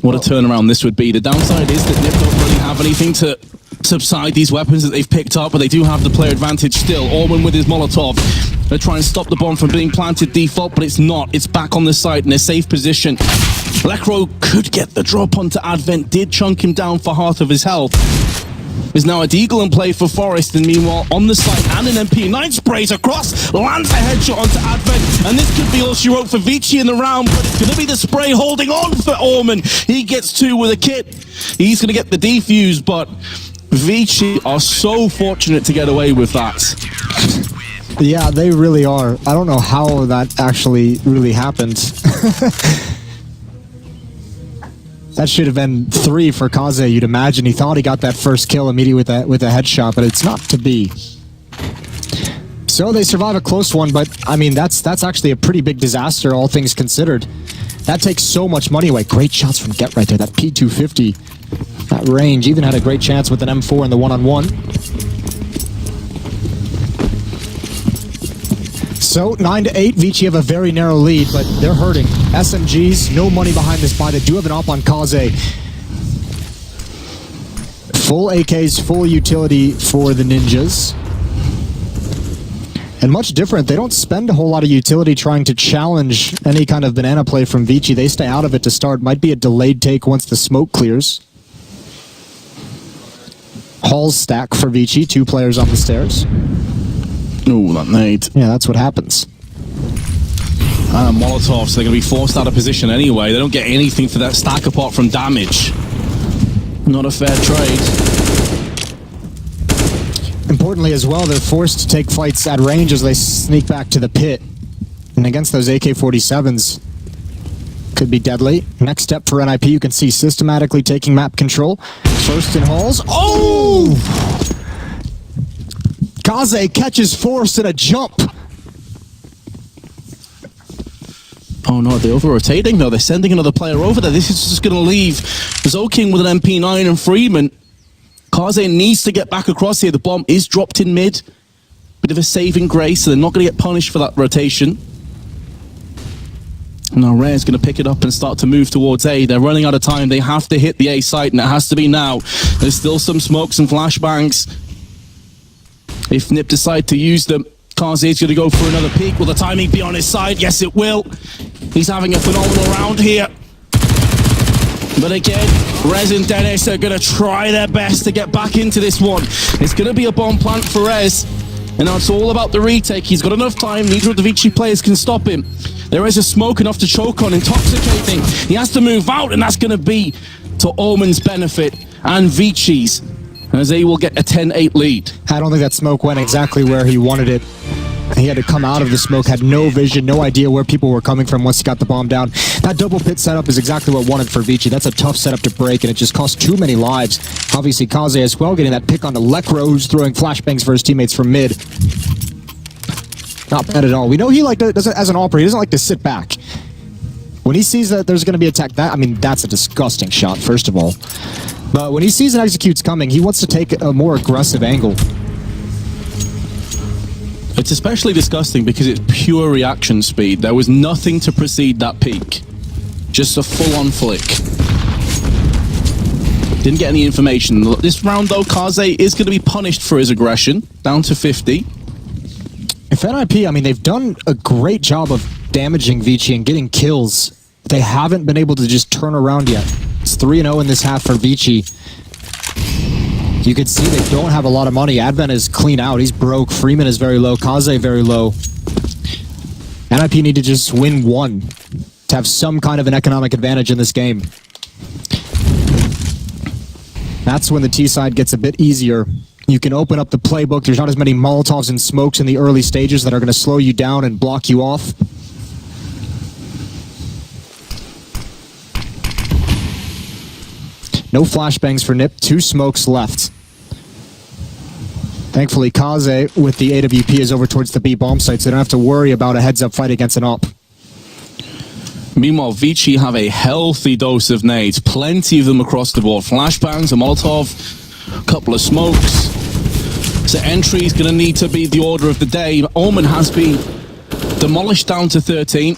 What a turnaround this would be. The downside is that NiP don't really have anything to subside these weapons that they've picked up, but they do have the player advantage still. Orban with his Molotov. They try and stop the bomb from being planted default, but it's not. It's back on the site in a safe position. Lekro could get the drop onto Advent, did chunk him down for half of his health. There's now a Deagle in play for Forest, and meanwhile on the site and an MP9 sprays across, lands a headshot onto Advent, and this could be all she wrote for ViCi in the round, but it's going to be the spray holding on for Orman. He gets 2 with a kit. He's going to get the defuse, but ViCi are so fortunate to get away with that. Yeah, they really are. I don't know how that actually really happened. That should have been 3 for Kaze, you'd imagine. He thought he got that first kill immediately with a headshot, but it's not to be. So they survive a close one, but I mean, that's actually a pretty big disaster, all things considered. That takes so much money away. Great shots from Get right there, that P250. That range, even had a great chance with an M4 in the one-on-one. So 9-8, ViCi have a very narrow lead, but they're hurting. SMGs, no money behind this buy. They do have an op on Kaze. Full AKs, full utility for the Ninjas. And much different, they don't spend a whole lot of utility trying to challenge any kind of banana play from ViCi. They stay out of it to start. Might be a delayed take once the smoke clears. Halls stack for ViCi, 2 players on the stairs. Ooh, that nade. Yeah, that's what happens. Molotov, so they're going to be forced out of position anyway. They don't get anything for that stack apart from damage. Not a fair trade. Importantly as well, they're forced to take fights at range as they sneak back to the pit. And against those AK-47s, could be deadly. Next step for NiP, you can see systematically taking map control. First in Halls. Oh! Kaze catches Forrest in a jump. Oh no, they're over-rotating though. They're sending another player over there. This is just going to leave ZoKing with an MP9 and Freeman. Kaze needs to get back across here. The bomb is dropped in mid. Bit of a saving grace, so they're not going to get punished for that rotation. Now Rare's going to pick it up and start to move towards A. They're running out of time. They have to hit the A site, and it has to be now. There's still some smokes and flashbangs. If NiP decide to use them, Kaze is going to go for another peek. Will the timing be on his side? Yes, it will. He's having a phenomenal round here. But again, Rez and Dennis are going to try their best to get back into this one. It's going to be a bomb plant for Rez. And now it's all about the retake. He's got enough time. Neither of the ViCi players can stop him. There is a smoke enough to choke on, intoxicating. He has to move out, and that's going to be to Orman's benefit and ViCi's, as they will get a 10-8 lead. I don't think that smoke went exactly where he wanted it. He had to come out of the smoke, had no vision, no idea where people were coming from once he got the bomb down. That double pit setup is exactly what wanted for ViCi. That's a tough setup to break, and it just cost too many lives. Obviously, Kaze as well, getting that pick onto Lekro, who's throwing flashbangs for his teammates from mid. Not bad at all. We know he doesn't, as an operator, he doesn't like to sit back. When he sees that there's going to be attack, that's a disgusting shot, first of all. But when he sees and executes coming, he wants to take a more aggressive angle. It's especially disgusting because it's pure reaction speed. There was nothing to precede that peak. Just a full-on flick. Didn't get any information. This round, though, Kaze is going to be punished for his aggression. Down to 50. If NiP, they've done a great job of damaging ViCi and getting kills. They haven't been able to just turn around yet. It's 3-0 in this half for ViCi. You can see they don't have a lot of money. Advent is clean out. He's broke. Freeman is very low. Kaze very low. NiP need to just win one to have some kind of an economic advantage in this game. That's when the T side gets a bit easier. You can open up the playbook. There's not as many Molotovs and smokes in the early stages that are going to slow you down and block you off. No flashbangs for NiP. 2 smokes left. Thankfully, Kaze with the AWP is over towards the B bomb site, so they don't have to worry about a heads-up fight against an op. Meanwhile, ViCi have a healthy dose of nades. Plenty of them across the board. Flashbangs, a Molotov, a couple of smokes. So entry is going to need to be the order of the day. Omen has been demolished down to 13.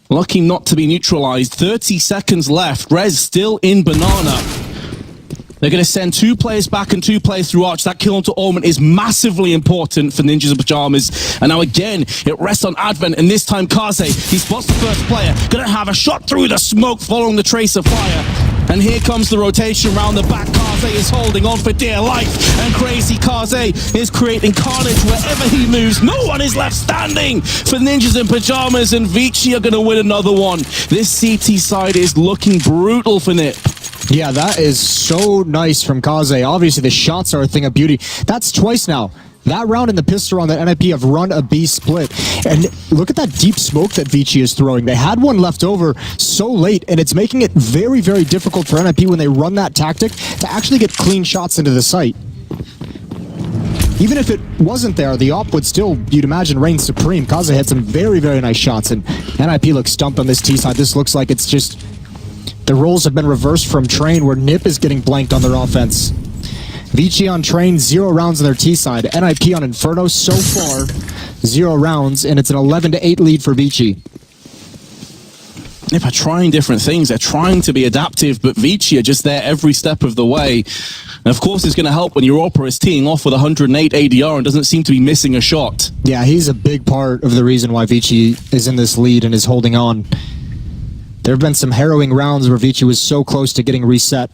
Lucky not to be neutralized. 30 seconds left. Rez still in banana. They're going to send 2 players back and 2 players through Arch. That kill onto Orman is massively important for Ninjas in Pajamas. And now again, it rests on Advent, and this time Kaze. He spots the first player. Going to have a shot through the smoke following the trace of fire. And here comes the rotation round the back. Kaze is holding on for dear life. And crazy Kaze is creating carnage wherever he moves. No one is left standing for Ninjas in Pajamas, and ViCi are going to win another one. This CT side is looking brutal for NiP. Yeah, that is so nice from Kaze. Obviously, the shots are a thing of beauty. That's twice now. That round and the pistol round that NiP have run a B split. And look at that deep smoke that ViCi is throwing. They had one left over so late, and it's making it very, very difficult for NiP when they run that tactic to actually get clean shots into the site. Even if it wasn't there, the op would still, you'd imagine, reign supreme. Kaze had some very, very nice shots, and NiP looks stumped on this T side. This looks like it's just... The roles have been reversed from Train, where NiP is getting blanked on their offense. ViCi on Train, 0 rounds on their T side. NiP on Inferno, so far, 0 rounds, and it's an 11-8 lead for ViCi. NiP are trying different things. They're trying to be adaptive, but ViCi are just there every step of the way. And of course, it's going to help when your Opera is teeing off with 108 ADR and doesn't seem to be missing a shot. Yeah, he's a big part of the reason why ViCi is in this lead and is holding on. There have been some harrowing rounds where ViCi was so close to getting reset.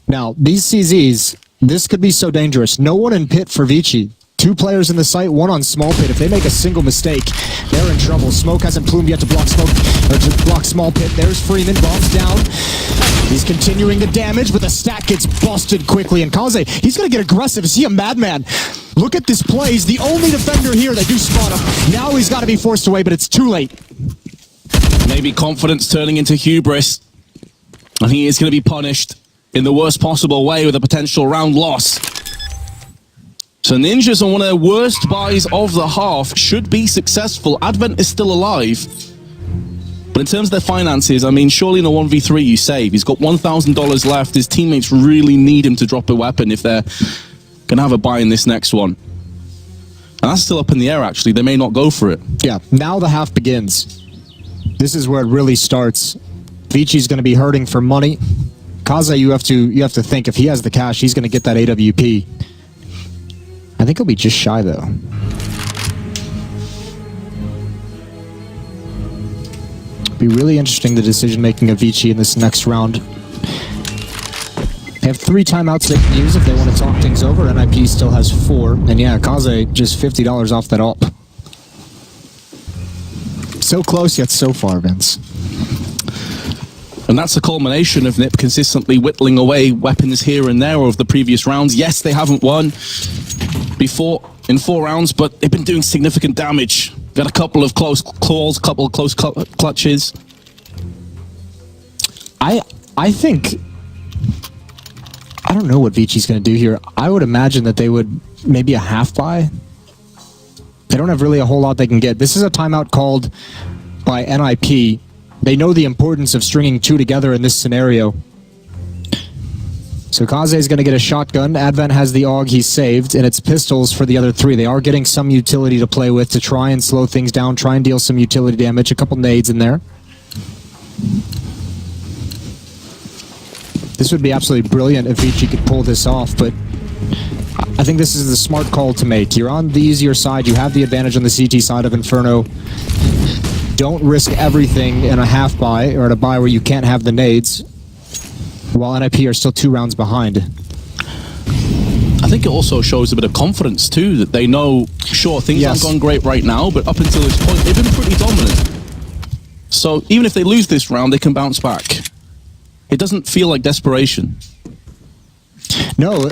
Now, these CZs, this could be so dangerous. No one in pit for ViCi. 2 players in the site, 1 on small pit. If they make a single mistake, they're in trouble. Smoke hasn't plumed yet to block smoke, or to block small pit. There's Freeman, bombs down. He's continuing the damage, but the stack gets busted quickly. And Kaze, he's going to get aggressive. Is he a madman? Look at this play. He's the only defender here. They do spot him. Now he's got to be forced away, but it's too late. Maybe confidence turning into hubris. And he is going to be punished in the worst possible way with a potential round loss. So Ninjas on one of their worst buys of the half should be successful. Advent is still alive. But in terms of their finances, I mean, surely in a 1v3 you save. He's got $1,000 left. His teammates really need him to drop a weapon if they're going to have a buy in this next one. And that's still up in the air, actually. They may not go for it. Yeah, now the half begins. This is where it really starts. ViCi's going to be hurting for money. Kaze, you have to think, if he has the cash, he's going to get that AWP. I think he'll be just shy, though. Be really interesting, the decision-making of ViCi in this next round. They have 3 timeouts they can use if they want to talk things over. NiP still has 4. And yeah, Kaze just $50 off that op. So close, yet so far, Vince. And that's a culmination of NiP consistently whittling away weapons here and there of the previous rounds. Yes, they haven't won. before in 4 rounds, but they've been doing significant damage. Got a couple of close calls, couple of close clutches. I think, I don't know what ViCi's going to do here. I would imagine that they would maybe a half buy. They don't have really a whole lot they can get. This is a timeout called by NiP. They know the importance of stringing 2 together in this scenario. So Kaze is going to get a shotgun. Advent has the AUG he saved, and it's pistols for the other 3. They are getting some utility to play with to try and slow things down, try and deal some utility damage. A couple nades in there. This would be absolutely brilliant if ViCi could pull this off, but I think this is the smart call to make. You're on the easier side. You have the advantage on the CT side of Inferno. Don't risk everything in a half buy or at a buy where you can't have the nades, while NiP are still 2 rounds behind. I think it also shows a bit of confidence too, that they know, sure, things aren't gone great right now, but up until this point, they've been pretty dominant. So even if they lose this round, they can bounce back. It doesn't feel like desperation. No,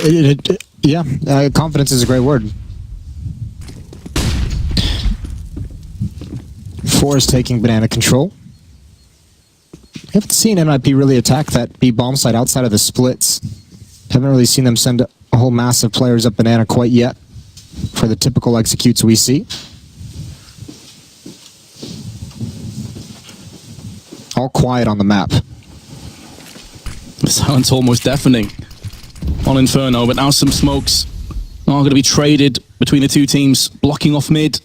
confidence is a great word. Forest taking banana control. I haven't seen NiP really attack that B bomb site outside of the splits. Haven't really seen them send a whole mass of players up banana quite yet for the typical executes we see. All quiet on the map. The silence almost deafening on Inferno, but now some smokes are going to be traded between the 2 teams, blocking off mid.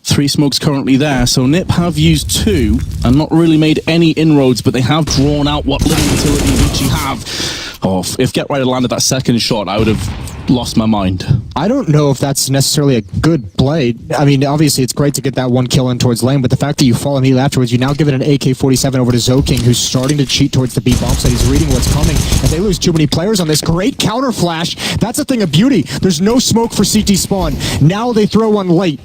3 smokes currently there, so NiP have used 2 and not really made any inroads, but they have drawn out what little utility ViCi have. Oh, if Get Right had landed that second shot, I would have lost my mind. I don't know if that's necessarily a good play. I mean, obviously it's great to get that 1 kill in towards lane, but the fact that you fall immediately afterwards, you now give it an AK-47 over to Zoking, who's starting to cheat towards the B bomb site. He's reading what's coming. If they lose too many players on this, great counter flash. That's a thing of beauty. There's no smoke for CT spawn. Now they throw one late.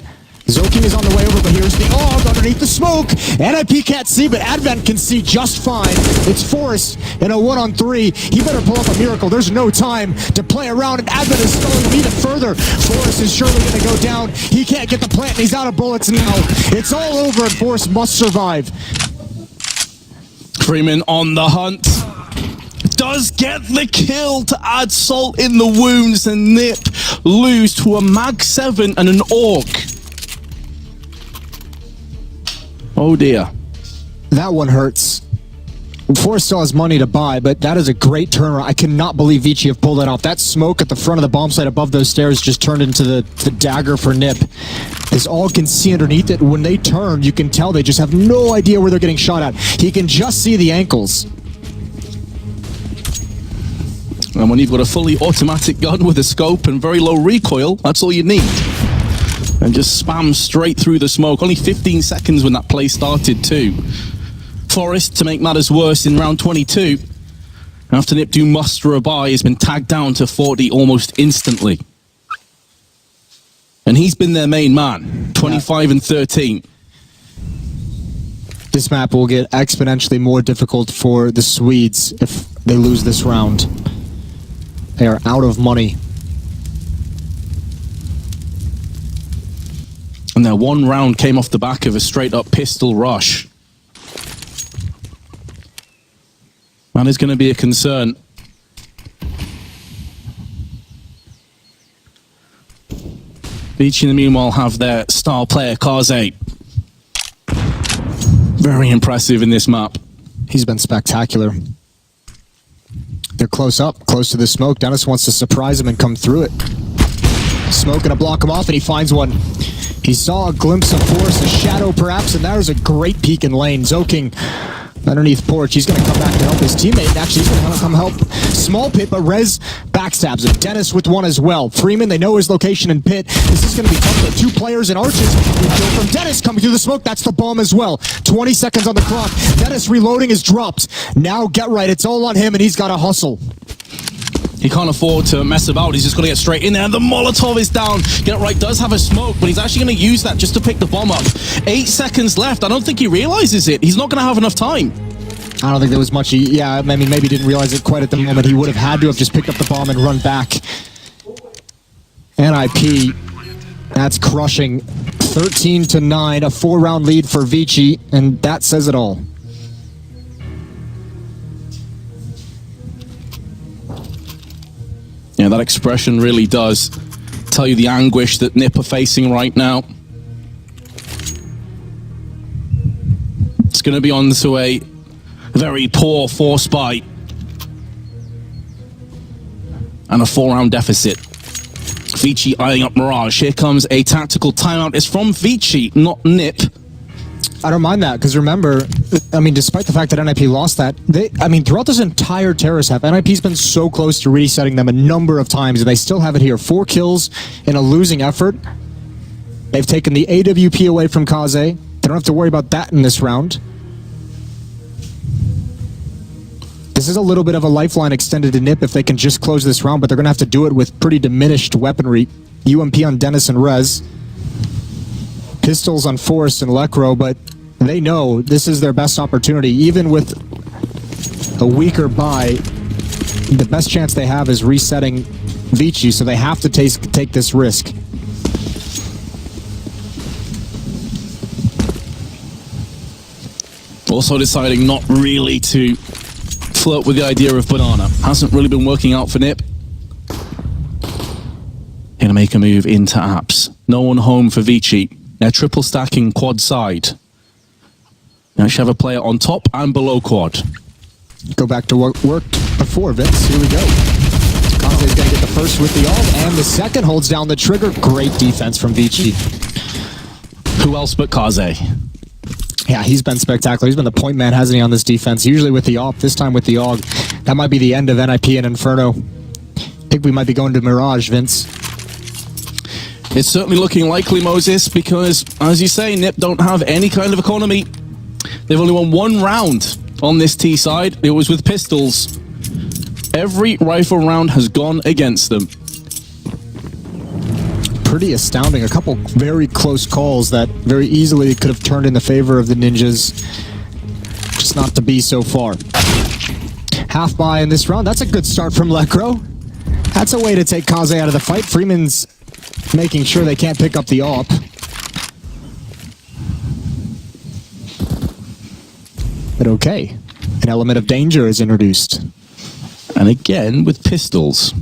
Zoking is on the way over, but here's the AUG underneath the smoke. NiP can't see, but Advent can see just fine. It's Forrest in a 1-on-3. He better pull off a miracle. There's no time to play around, and Advent is stalling to beat it further. Forrest is surely going to go down. He can't get the plant, and he's out of bullets now. It's all over, and Forrest must survive. Freeman on the hunt. Does get the kill to add salt in the wounds, and NiP lose to a Mag 7 and an AUG. Oh dear. That one hurts. Forrest still has money to buy, but that is a great turnaround. I cannot believe ViCi have pulled that off. That smoke at the front of the bomb site above those stairs just turned into the dagger for NiP. This all can see underneath it. When they turn, you can tell they just have no idea where they're getting shot at. He can just see the ankles. And when you've got a fully automatic gun with a scope and very low recoil, that's all you need. And just spam straight through the smoke. Only 15 seconds when that play started too. Forrest, to make matters worse, in round 22, after NiP do muster a buy, has been tagged down to 40 almost instantly. And he's been their main man, 25 and 13. This map will get exponentially more difficult for the Swedes if they lose this round. They are out of money. And their 1 round came off the back of a straight-up pistol rush. That is going to be a concern. ViCi, in the meanwhile, have their star player, Kaze. Very impressive in this map. He's been spectacular. They're close up, close to the smoke. Dennis wants to surprise him and come through it. Smoke gonna block him off, and he finds one. He saw a glimpse of Forrest, a shadow perhaps, and that was a great peek in lane. Zoking underneath porch. He's going to come back to help his teammate. And actually, he's going to come help Small Pit, but Rez backstabs him. Dennis with one as well. Freeman, they know his location in Pit. This is going to be tough for 2 players in Arches. We kill from Dennis coming through the smoke. That's the bomb as well. 20 seconds on the clock. Dennis reloading is dropped. Now Get Right. It's all on him, and he's got to hustle. He can't afford to mess about. He's just going to get straight in there. And the Molotov is down. Get Right does have a smoke, but he's actually going to use that just to pick the bomb up. 8 seconds left. I don't think he realizes it. He's not going to have enough time. I don't think there was much. Yeah, I mean, maybe he didn't realize it quite at the moment. He would have had to have just picked up the bomb and run back. NiP, that's crushing. 13-9, a 4-round lead for ViCi, and that says it all. Yeah, that expression really does tell you the anguish that NiP are facing right now. It's going to be on to a very poor force buy and a 4-round deficit. ViCi eyeing up Mirage. Here comes a tactical timeout. It's from ViCi, not NiP. I don't mind that, because remember, I mean, despite the fact that NiP lost that, throughout this entire terrorist half, NiP's been so close to resetting them a number of times, and they still have it here. 4 kills in a losing effort. They've taken the AWP away from Kaze. They don't have to worry about that in this round. This is a little bit of a lifeline extended to NiP if they can just close this round, but they're going to have to do it with pretty diminished weaponry. UMP on Dennis and Rez. Pistols on Forrest and Lekro, but they know this is their best opportunity. Even with a weaker buy, the best chance they have is resetting ViCi, so they have to take this risk. Also deciding not really to flirt with the idea of banana. Hasn't really been working out for NiP. Gonna make a move into apps. No one home for ViCi. They're triple stacking quad side. Now should have a player on top and below quad. Go back to what worked before, Vince. Here we go. Kaze's gonna get the first with the ult, and the second holds down the trigger. Great defense from ViCi. Who else but Kaze? Yeah, he's been spectacular. He's been the point man, hasn't he, on this defense? Usually with the AWP, this time with the AUG. That might be the end of NiP and Inferno. I think we might be going to Mirage, Vince. It's certainly looking likely, Moses, because, as you say, NiP don't have any kind of economy. They've only won 1 round on this T side. It was with pistols. Every rifle round has gone against them. Pretty astounding. A couple very close calls that very easily could have turned in the favor of the Ninjas. Just not to be so far. Half buy in this round. That's a good start from Lekro. That's a way to take Kaze out of the fight. Freeman's making sure they can't pick up the AWP. But okay. An element of danger is introduced. And again, with pistols.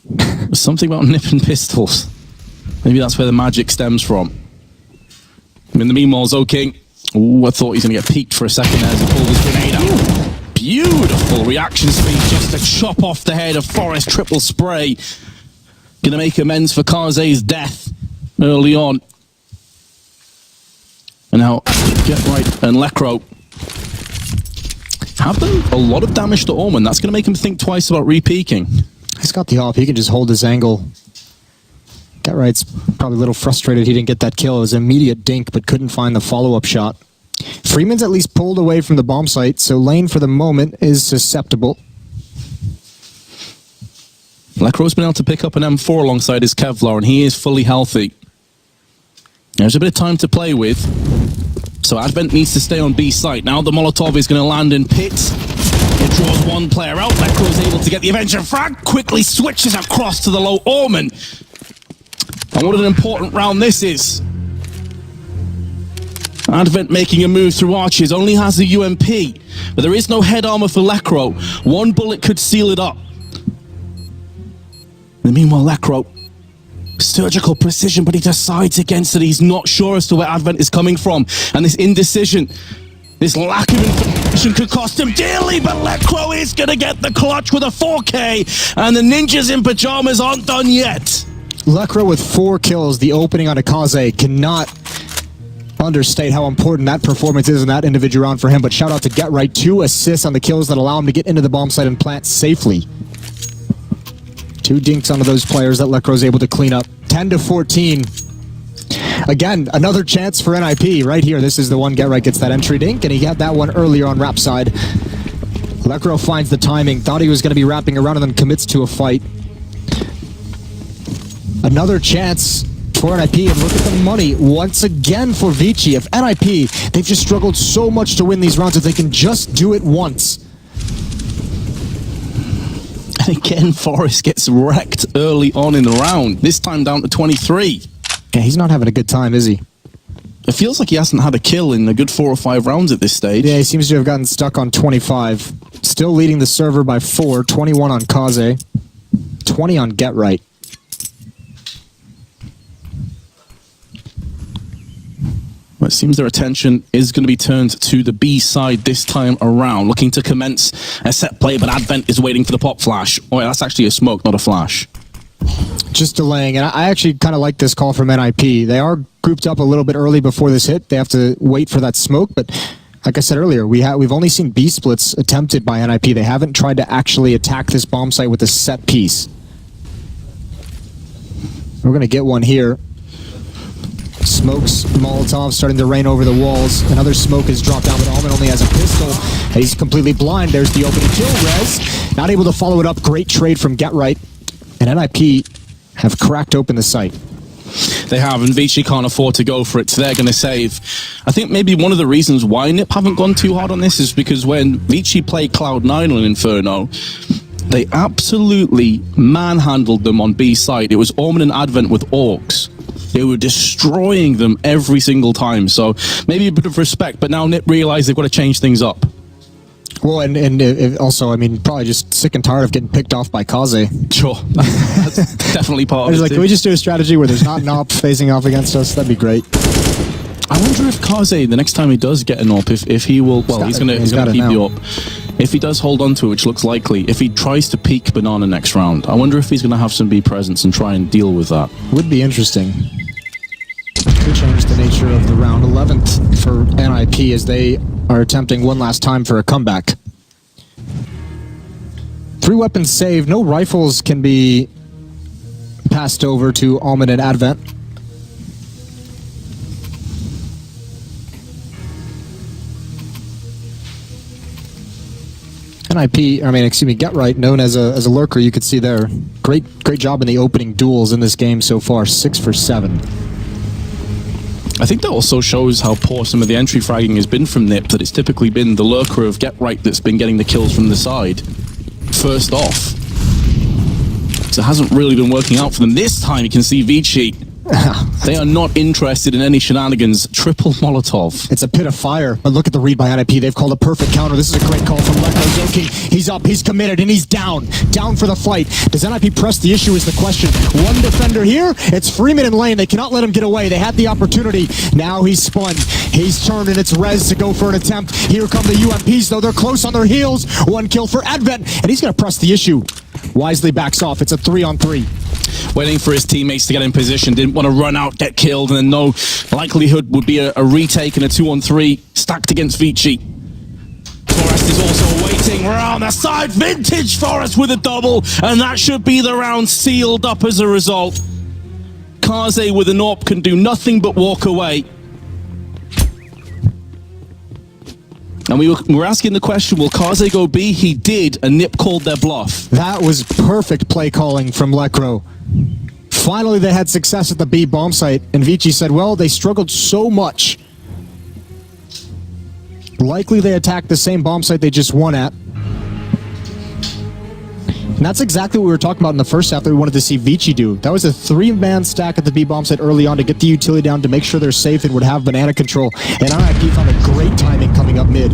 There's something about NiP and pistols. Maybe that's where the magic stems from. In the meanwhile, Zoking. Ooh, I thought he was going to get peeked for a second there as he pulled his grenade out. Beautiful reaction speed just to chop off the head of Forrest. Triple spray. Going to make amends for Kaze's death early on. And now, Get Right and Lekro have done a lot of damage to Orman. That's going to make him think twice about re-peeking. He's got the AWP. He can just hold his angle. Get Right's probably a little frustrated he didn't get that kill. It was an immediate dink, but couldn't find the follow-up shot. Freeman's at least pulled away from the bomb site, so Lane for the moment is susceptible. Lekro's been able to pick up an M4 alongside his Kevlar, and he is fully healthy. There's a bit of time to play with, so Advent needs to stay on B site. Now the Molotov is going to land in pit. It draws one player out. Lekro's able to get the Avenger frag, quickly switches across to the low Orman. And what an important round this is. Advent making a move through arches, only has the UMP, but there is no head armor for Lekro. One bullet could seal it up. And meanwhile, Lekro, surgical precision, but he decides against it. He's not sure as to where Advent is coming from. And this indecision, this lack of information could cost him dearly, but Lekro is going to get the clutch with a 4K, and the Ninjas in pajamas aren't done yet. Lekro with 4 kills, the opening on a Kaze, cannot understate how important that performance is in that individual round for him, but shout out to Get Right, 2 assists on the kills that allow him to get into the bomb site and plant safely. 2 dinks onto those players that Lekro's able to clean up. 10-14. Again, another chance for NiP right here. This is the one Get Right gets that entry dink, and he had that one earlier on Rap side. Lekro finds the timing, thought he was going to be wrapping around and then commits to a fight. Another chance for NiP, and look at the money once again for ViCi. If NiP, they've just struggled so much to win these rounds, if they can just do it once. I And again, Forrest gets wrecked early on in the round, this time down to 23. Yeah, he's not having a good time, is he? It feels like he hasn't had a kill in a good 4 or 5 rounds at this stage. Yeah, he seems to have gotten stuck on 25. Still leading the server by 4, 21 on Kaze, 20 on Get Right. Well, it seems their attention is going to be turned to the B side this time around, looking to commence a set play, but Advent is waiting for the pop flash. Oh, yeah, that's actually a smoke, not a flash. Just delaying, and I actually kind of like this call from NiP. They are grouped up a little bit early before this hit. They have to wait for that smoke, but like I said earlier, we've only seen B splits attempted by NiP. They haven't tried to actually attack this bomb site with a set piece. We're going to get one here. Smokes, Molotov starting to rain over the walls. Another smoke is dropped down, but Almond only has a pistol. He's completely blind. There's the opening kill. Rez not able to follow it up. Great trade from Get Right. And NiP have cracked open the site. They have, and ViCi can't afford to go for it, so they're going to save. I think maybe one of the reasons why NiP haven't gone too hard on this is because when ViCi played Cloud9 on Inferno, they absolutely manhandled them on B side. It was Omen and Advent with Orcs. They were destroying them every single time, so maybe a bit of respect, but now NiP realize they've got to change things up. Well, and also, I mean, probably just sick and tired of getting picked off by Kaze. Sure, that's definitely part of it. Like, can we just do a strategy where there's not NOP facing off against us? That'd be great. I wonder if Kaze, the next time he does get an op, if he will, well, he's gonna keep the op. If he does hold on to it, which looks likely, if he tries to peek Banana next round, I wonder if he's gonna have some B presence and try and deal with that. Would be interesting. Could change the nature of the round. 11th for NiP as they are attempting one last time for a comeback. 3 weapons saved. No rifles can be passed over to Almond and Advent. Get Right, known as a lurker, you could see there. Great job in the opening duels in this game so far. 6 for 7. I think that also shows how poor some of the entry fragging has been from NiP, that it's typically been the lurker of Get Right that's been getting the kills from the side. First off. So it hasn't really been working out for them. This time you can see ViCi. They are not interested in any shenanigans. Triple Molotov. It's a pit of fire, but look at the read by NiP. They've called a perfect counter. This is a great call from Lekko Zoking. He's up, he's committed, and he's down. Down for the fight. Does NiP press the issue is the question. One defender here. It's Freeman in lane. They cannot let him get away. They had the opportunity. Now he's spun. He's turned, and it's Rez to go for an attempt. Here come the UMPs, though. They're close on their heels. 1 kill for Advent, and he's going to press the issue. Wisely backs off. It's a 3-on-3. Waiting for his teammates to get in position, didn't want to run out, get killed, and then no likelihood would be a retake and a 2-on-3 stacked against ViCi. Forrest is also waiting around the side. Vintage Forrest with a double, and that should be the round sealed up as a result. Kaze with an AWP can do nothing but walk away. And we were asking the question, will Kaze go B? He did, and NiP called their bluff. That was perfect play calling from Lekro. Finally, they had success at the B bomb site, and ViCi said, well, they struggled so much. Likely they attacked the same bomb site they just won at. And that's exactly what we were talking about in the first half that we wanted to see ViCi do. That was a 3-man stack at the B bomb site early on to get the utility down, to make sure they're safe and would have banana control. And NiP found a great timing coming up mid.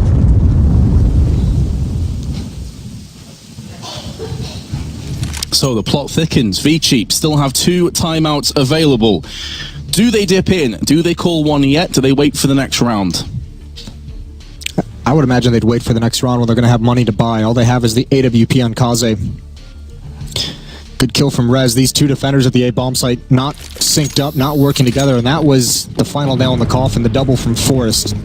So the plot thickens. ViCi still have 2 timeouts available. Do they dip in? Do they call one yet? Do they wait for the next round? I would imagine they'd wait for the next round when they're going to have money to buy. All they have is the AWP on Kaze. Good kill from Rez. These 2 defenders at the A bomb site not synced up, not working together, and that was the final nail in the coffin, the double from Forrest.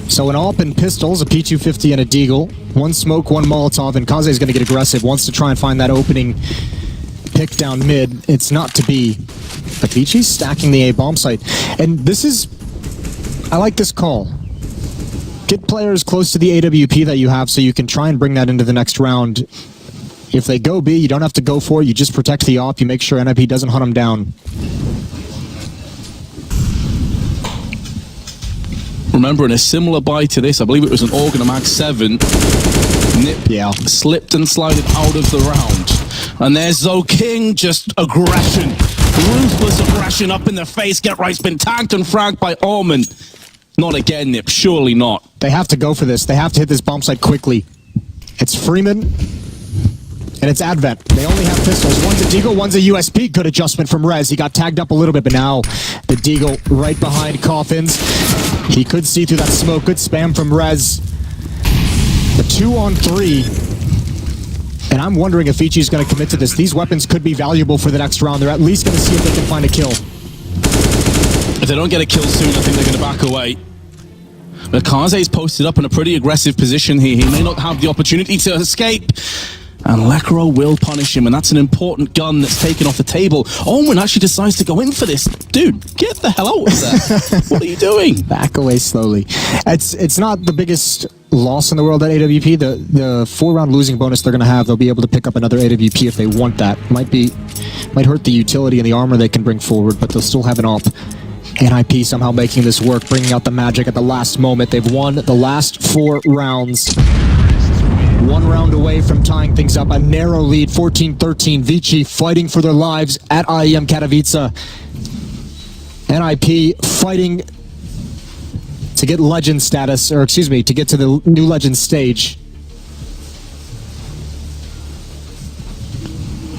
So an AWP and pistols, a P250 and a Deagle. 1 smoke, 1 Molotov, and Kaze is going to get aggressive, wants to try and find that opening pick down mid. It's not to be. But ViCi's stacking the A bomb site. And this is... I like this call. Get players close to the AWP that you have so you can try and bring that into the next round. If they go B, you don't have to go for it. You just protect the AWP. You make sure NiP doesn't hunt them down. Remember, in a similar buy to this, I believe it was an AUG and a Mag 7, NiP slipped and slided out of the round. And there's King, just aggression. Ruthless aggression up in the face. GetRight's been tagged and fragged by Almond. Not again, NiP. Surely not. They have to go for this. They have to hit this bomb site quickly. It's Freeman. And it's Advent. They only have pistols. One's a Deagle, one's a USP. Good adjustment from Rez. He got tagged up a little bit, but now the Deagle right behind Coffins. He could see through that smoke. Good spam from Rez. The 2-on-3. And I'm wondering if ViCi is going to commit to this. These weapons could be valuable for the next round. They're at least going to see if they can find a kill. If they don't get a kill soon, I think they're going to back away. But Kaze's posted up in a pretty aggressive position here. He may not have the opportunity to escape. And Lekro will punish him, and that's an important gun that's taken off the table. Owen actually decides to go in for this. Dude, get the hell out of there. What are you doing? Back away slowly. It's not the biggest loss in the world at AWP. The 4-round losing bonus they're going to have, they'll be able to pick up another AWP if they want that. Might hurt the utility and the armor they can bring forward, but they'll still have an op. NiP somehow making this work, bringing out the magic at the last moment. They've won the last 4 rounds. 1 round away from tying things up. A narrow lead, 14-13. ViCi fighting for their lives at IEM Katowice. NiP fighting to get legend status, or excuse me, to get to the new legend stage.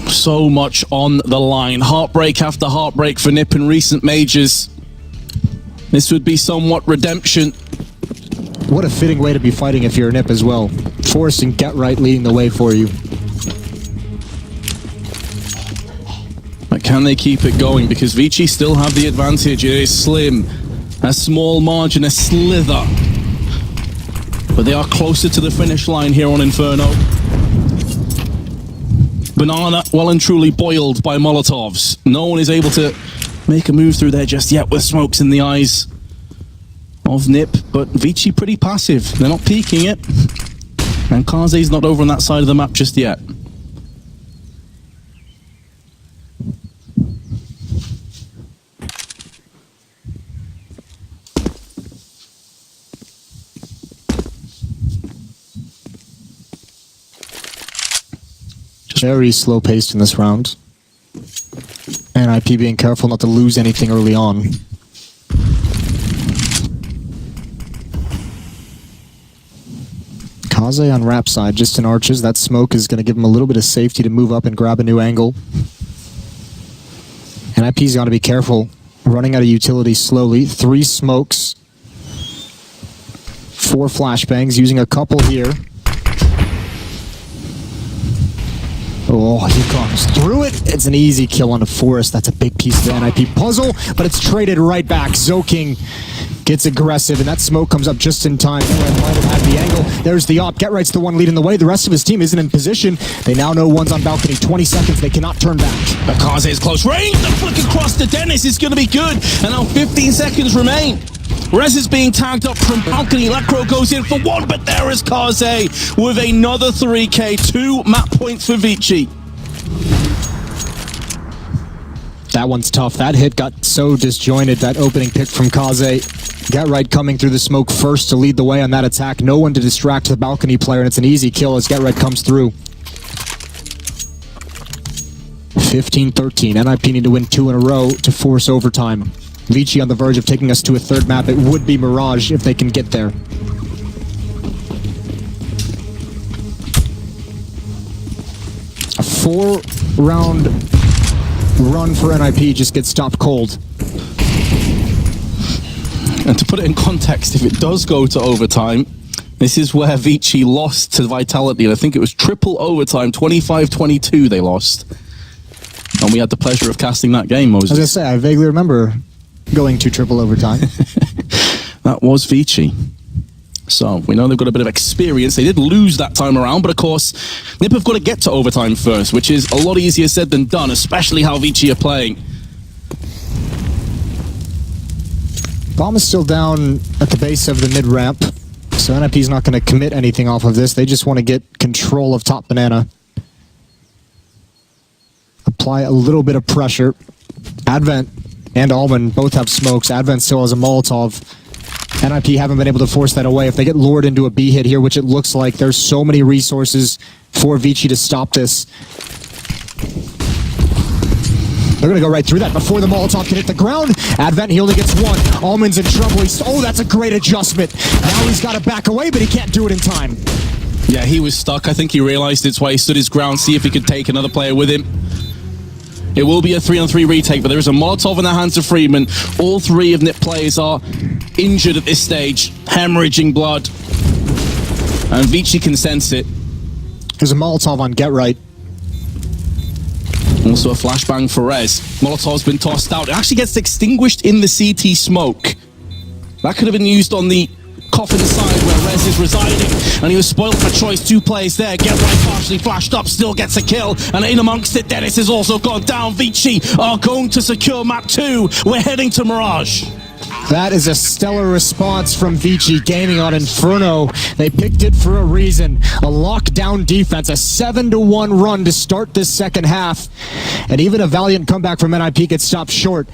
So much on the line. Heartbreak after heartbreak for NiP in recent majors. This would be somewhat redemption. What a fitting way to be fighting if you're a NiP as well. Forrest and GetRight leading the way for you. But can they keep it going? Because ViCi still have the advantage. It is slim. A small margin, a slither. But they are closer to the finish line here on Inferno. Banana well and truly boiled by Molotovs. No one is able to make a move through there just yet with smokes in the eyes of NiP, but ViCi pretty passive. They're not peeking it. And Kaze's not over on that side of the map just yet. Very slow paced in this round. NiP being careful not to lose anything early on. Kaze on Rap side, just in arches. That smoke is going to give him a little bit of safety to move up and grab a new angle. NiP's got to be careful. Running out of utility slowly. 3 smokes. 4 flashbangs, using a couple here. Oh, he comes through it. It's an easy kill on the Forest. That's a big piece of the NiP puzzle, but it's traded right back. King gets aggressive, and that smoke comes up just in time. Red might have had the angle. There's the op. GetRight's the one leading the way. The rest of his team isn't in position. They now know one's on balcony. 20 seconds. They cannot turn back. Kaze is close range. The flick across to Dennis is going to be good. And now 15 seconds remain. Rez is being tagged up from balcony. Lekro goes in for 1, but there is Kaze with another 3K. 2 map points for ViCi. That one's tough. That hit got so disjointed, that opening pick from Kaze. GetRight coming through the smoke first to lead the way on that attack. No one to distract the balcony player, and it's an easy kill as GetRight comes through. 15-13. NiP need to win 2 in a row to force overtime. ViCi on the verge of taking us to a 3rd map. It would be Mirage if they can get there. A 4-round run for NiP just gets stopped cold. And to put it in context, if it does go to overtime, this is where ViCi lost to Vitality. And I think it was triple overtime, 25-22 they lost. And we had the pleasure of casting that game, Moses. I was going to say, I vaguely remember going to triple overtime. That was ViCi. So we know they've got a bit of experience. They did lose that time around, but of course, NiP have got to get to overtime first, which is a lot easier said than done, especially how ViCi are playing. Bomb is still down at the base of the mid-ramp, so NiP's not going to commit anything off of this. They just want to get control of top banana. Apply a little bit of pressure. Advent and Almond both have smokes. Advent still has a Molotov. NiP haven't been able to force that away. If they get lured into a B hit here, which it looks like, there's so many resources for ViCi to stop this. They're going to go right through that before the Molotov can hit the ground. Advent, he only gets one. Almond's in trouble. Oh, that's a great adjustment. Now he's got to back away, but he can't do it in time. Yeah, he was stuck. I think he realized it's why he stood his ground, see if he could take another player with him. It will be a 3-on-3 retake, but there is a Molotov in the hands of Friedman. All three of NiP players are injured at this stage, hemorrhaging blood. And ViCi can sense it. There's a Molotov on Get Right. Also a flashbang for Rez. Molotov's been tossed out. It actually gets extinguished in the CT smoke. That could have been used on the coffin side where Rez is residing, and he was spoiled for choice. Two players there. Get Right partially flashed up, still gets a kill, and in amongst it, Dennis has also gone down. ViCi are going to secure map 2. We're heading to Mirage. That is a stellar response from ViCi gaming on Inferno. They picked it for a reason. A lockdown defense, a 7-1 run to start this second half. And even a valiant comeback from NiP gets stopped short.